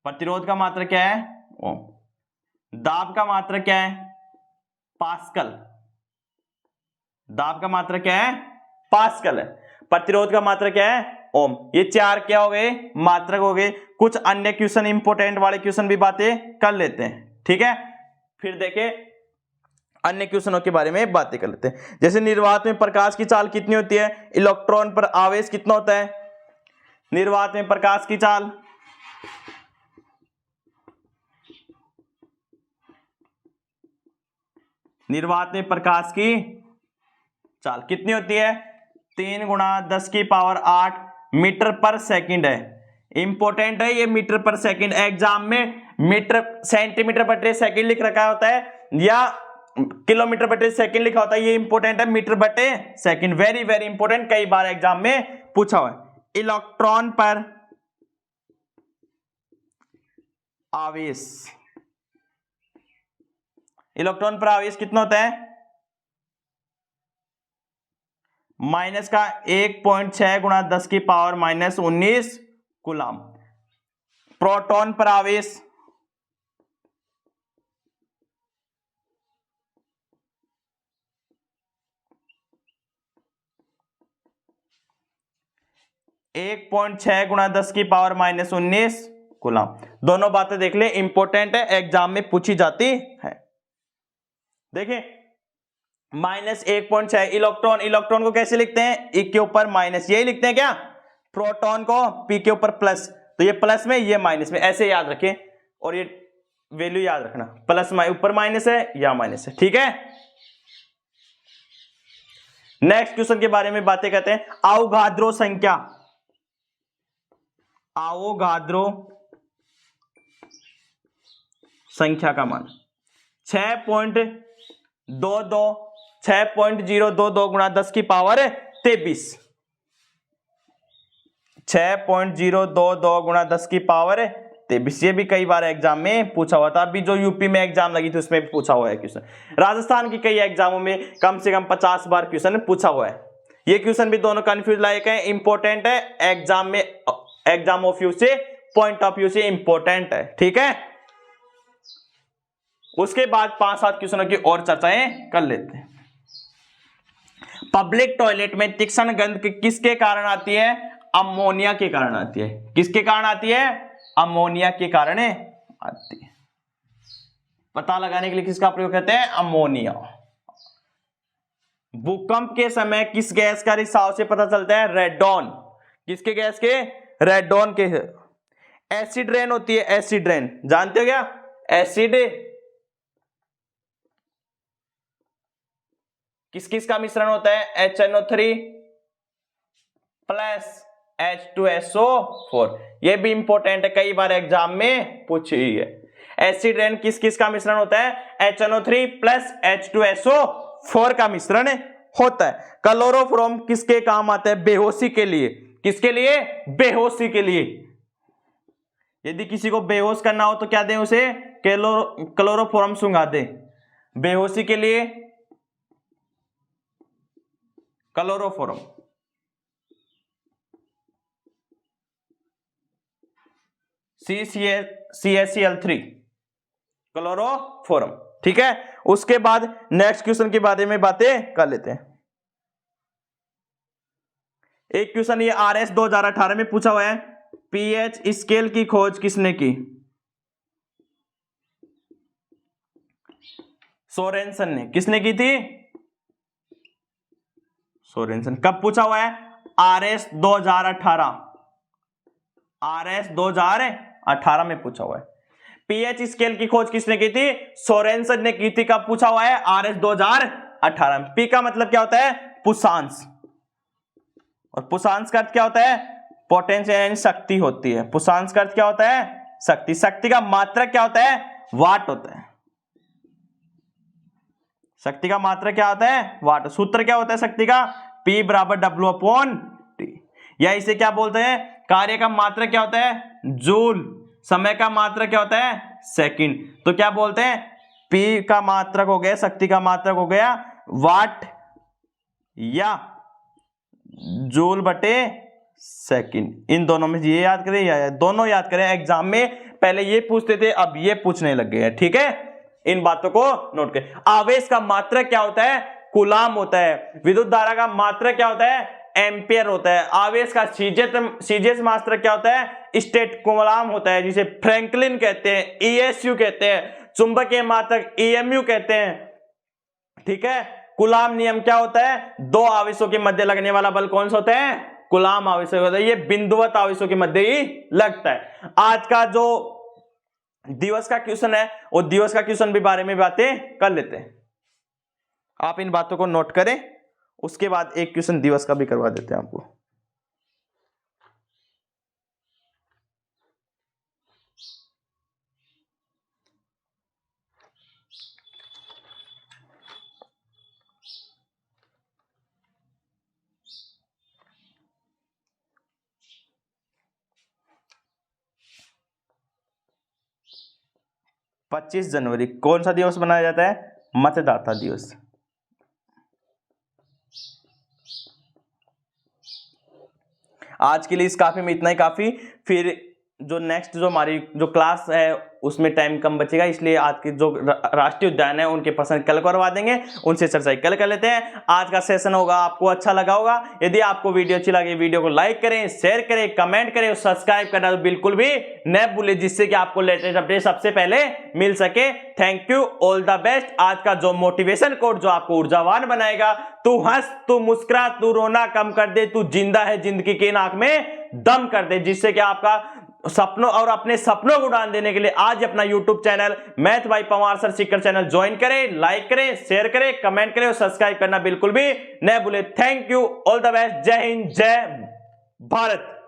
प्रतिरोध का मात्रक क्या है? ओम। दाब का मात्रक क्या है? पास्कल। दाब का मात्रक क्या है? पास्कल है। प्रतिरोध का मात्रक क्या है? ओम। ये 4 क्या हो गए? मात्रक हो गए। कुछ अन्य क्वेश्चन, इंपोर्टेंट वाले क्वेश्चन भी बातें कर लेते हैं। ठीक है। फिर देखें अन्य क्वेश्चनों के बारे में बातें कर लेते हैं। जैसे निर्वात में प्रकाश की चाल कितनी होती है? इलेक्ट्रॉन पर आवेश कितना होता है? निर्वात में प्रकाश की चाल निर्वात में प्रकाश की चाल कितनी होती है? 3 × 10⁸ मीटर पर सेकंड है। इंपॉर्टेंट है ये मीटर पर सेकंड। एग्जाम में मीटर सेंटीमीटर बटे सेकंड लिख रखा होता है या किलोमीटर बटे सेकंड लिखा होता है। ये इंपॉर्टेंट है, मीटर बटे सेकंड। वेरी वेरी इंपॉर्टेंट, कई बार एग्जाम में पूछा हुआ है। इलेक्ट्रॉन पर आवेश, इलेक्ट्रॉन पर आवेश कितना होता है? माइनस का 1.6 × 10⁻⁻19 कूलम। प्रोटॉन पर आवेश 1.6 गुणा 10 की पावर -19 कूलम। दोनों बातें देख ले, इंपॉर्टेंट है, एग्जाम में पूछी जाती है। देखिए -1.6 इलेक्ट्रॉन, इलेक्ट्रॉन को कैसे लिखते हैं? E के ऊपर माइनस, यही लिखते हैं क्या? प्रोटॉन को P के ऊपर प्लस, तो ये प्लस में ये माइनस में, ऐसे याद रखें। और ये वैल्यू याद रखना, प्लस ऊपर माइनस है या माइनस है, ठीक है। नेक्स्ट क्वेश्चन के बारे में बातें करते हैं। अवोगाद्रो संख्या, अवोगाद्रो संख्या का मान 6.022 गुणा 10 की पावर 23, 6.022 गुणा 10 की पावर 23। ये भी कई बार एग्जाम में पूछा हुआ था, अभी जो यूपी में एग्जाम लगी थी उसमें भी पूछा हुआ है क्वेश्चन। राजस्थान की कई एग्जामों में कम से कम 50 बार क्वेश्चन पूछा हुआ है। ये क्वेश्चन भी दोनों कंफ्यूज लायक है, इंपॉर्टेंट है, एग्जाम में, एग्जाम ऑफ व्यू से, पॉइंट ऑफ व्यू से इंपॉर्टेंट है, ठीक है। उसके बाद 5-7 क्वेश्चनों की और चर्चाएं कर लेते हैं। पब्लिक टॉयलेट में तीक्ष्ण गंध किसके कारण आती है? अमोनिया के कारण आती है। किसके कारण आती है? अमोनिया के कारण आती है। पता लगाने के लिए किसका प्रयोग करते हैं? अमोनिया। भूकंप के समय किस गैस का रिसाव से पता चलता है? रेडॉन। किसके गैस के? रेडॉन के। एसिड रेन होती है, एसिड रेन जानते हो क्या? एसिड किस किस का मिश्रण होता है? HNO3 plus H2SO4। ये भी इंपॉर्टेंट है, कई बार एग्जाम में पूछी है। एसिड रेन किस किस का मिश्रण होता है? HNO3 प्लस H2SO4 का मिश्रण होता है। क्लोरोफॉर्म किसके काम आता है? बेहोशी के लिए। किसके लिए? बेहोशी के लिए। यदि किसी को बेहोश करना हो तो क्या दें उसे? क्लोरोफॉर्म सुंघा दें। बेहोशी के लिए क्लोरोफॉर्म। CaCl3 क्लोरोफॉर्म, ठीक है। उसके बाद नेक्स्ट क्वेश्चन के बारे में बातें कर लेते हैं। एक क्वेश्चन ये RS 2018 में पूछा हुआ है। पीएच स्केल की खोज किसने की? सोरेनसन ने। किसने की थी? सोरेनसन। कब पूछा हुआ है? RS 2018, RS 2018 में पूछा हुआ है। पीएच स्केल की खोज किसने की थी? सोरेनसन ने की थी। कब पूछा हुआ है? RS 2018 में। पी का मतलब क्या होता है? पुषांश, और पुषांश का अर्थ क्या होता है? पोटेंशियल यानी शक्ति होती है। पुषांश का अर्थ क्या होता है? शक्ति। शक्ति का मात्रक क्या होता है? वाट होता है। शक्ति का मात्रक क्या होता है? वाट। सूत्र क्या होता है शक्ति का? P बराबर W/T। या इसे क्या बोलते हैं? कार्य का मात्रक क्या होता है? जूल। समय का मात्रक क्या होता है? सेकंड। तो क्या बोलते हैं? P का मात्रक हो गया, शक्ति का मात्रक हो गया वाट या जूल बटे सेकंड। इन दोनों में ये याद करें या दोनों याद करें। एग्जाम में पहले ये पूछते थे, अब ये पूछने लग गए हैं, ठीक है। इन बातों को नोट करें। आवेश का मात्रक क्या होता है? कूलाम होता है। विद्युत धारा का मात्रक क्या होता है? एम्पियर होता है। आवेश का सीजियस मात्रक क्या होता है? स्टेट कूलाम होता है, जिसे फ्रैंकलिन कहते हैं, ESU कहते हैं। चुंबकीय मात्रक EMU कहते हैं, ठीक है। कूलाम नियम क्या होता है? दो आवेशों के मध्य लगने वाला बल कौन सा होता है? कूलाम आवेश होता है। ये बिंदुवत आवेशों के मध्य ही लगता है। आज का जो दिवस का क्वेश्चन है, वो दिवस का क्वेश्चन भी बारे में बातें कर लेते हैं। आप इन बातों को नोट करें, उसके बाद एक क्वेश्चन दिवस का भी करवा देते हैं आपको। पच्चीस जनवरी कौन सा दिवस मनाया जाता है? मतदाता दिवस। आज के लिए इस काफी में इतना ही काफी। फिर जो नेक्स्ट जो हमारी जो क्लास है उसमें टाइम कम बचेगा, इसलिए आज के जो राष्ट्रीय उद्यान है उनके पसंद कल करवा देंगे, उनसे चर्चा कल कर लेते हैं। आज का सेशन होगा, आपको अच्छा लगा होगा। यदि आपको वीडियो अच्छी लगी, वीडियो को लाइक करें, शेयर करें, कमेंट करें और सब्सक्राइब करना तो बिल्कुल भी न भूलें, जिससे कि आपको लेटेस्ट अपडेट सबसे पहले मिल सके। Thank you, all the best. आज का जो मोटिवेशन कोड जो आपको ऊर्जावान बनाएगा, तू हंस, तू मुस्कुरा, तू रोना कम कर दे, तू जिंदा है जिंदगी की नाक में दम कर दे, जिससे कि आपका सपनों और अपने सपनों को उड़ान देने के लिए आज अपना YouTube channel math bye Pawar sir Sikar channel join करें, लाइक करें, शेयर करें, कमेंट करें और सब्सक्राइब करना बिल्कुल भी न भूलें। Thank you, all the best. जय हिंद, जय भारत।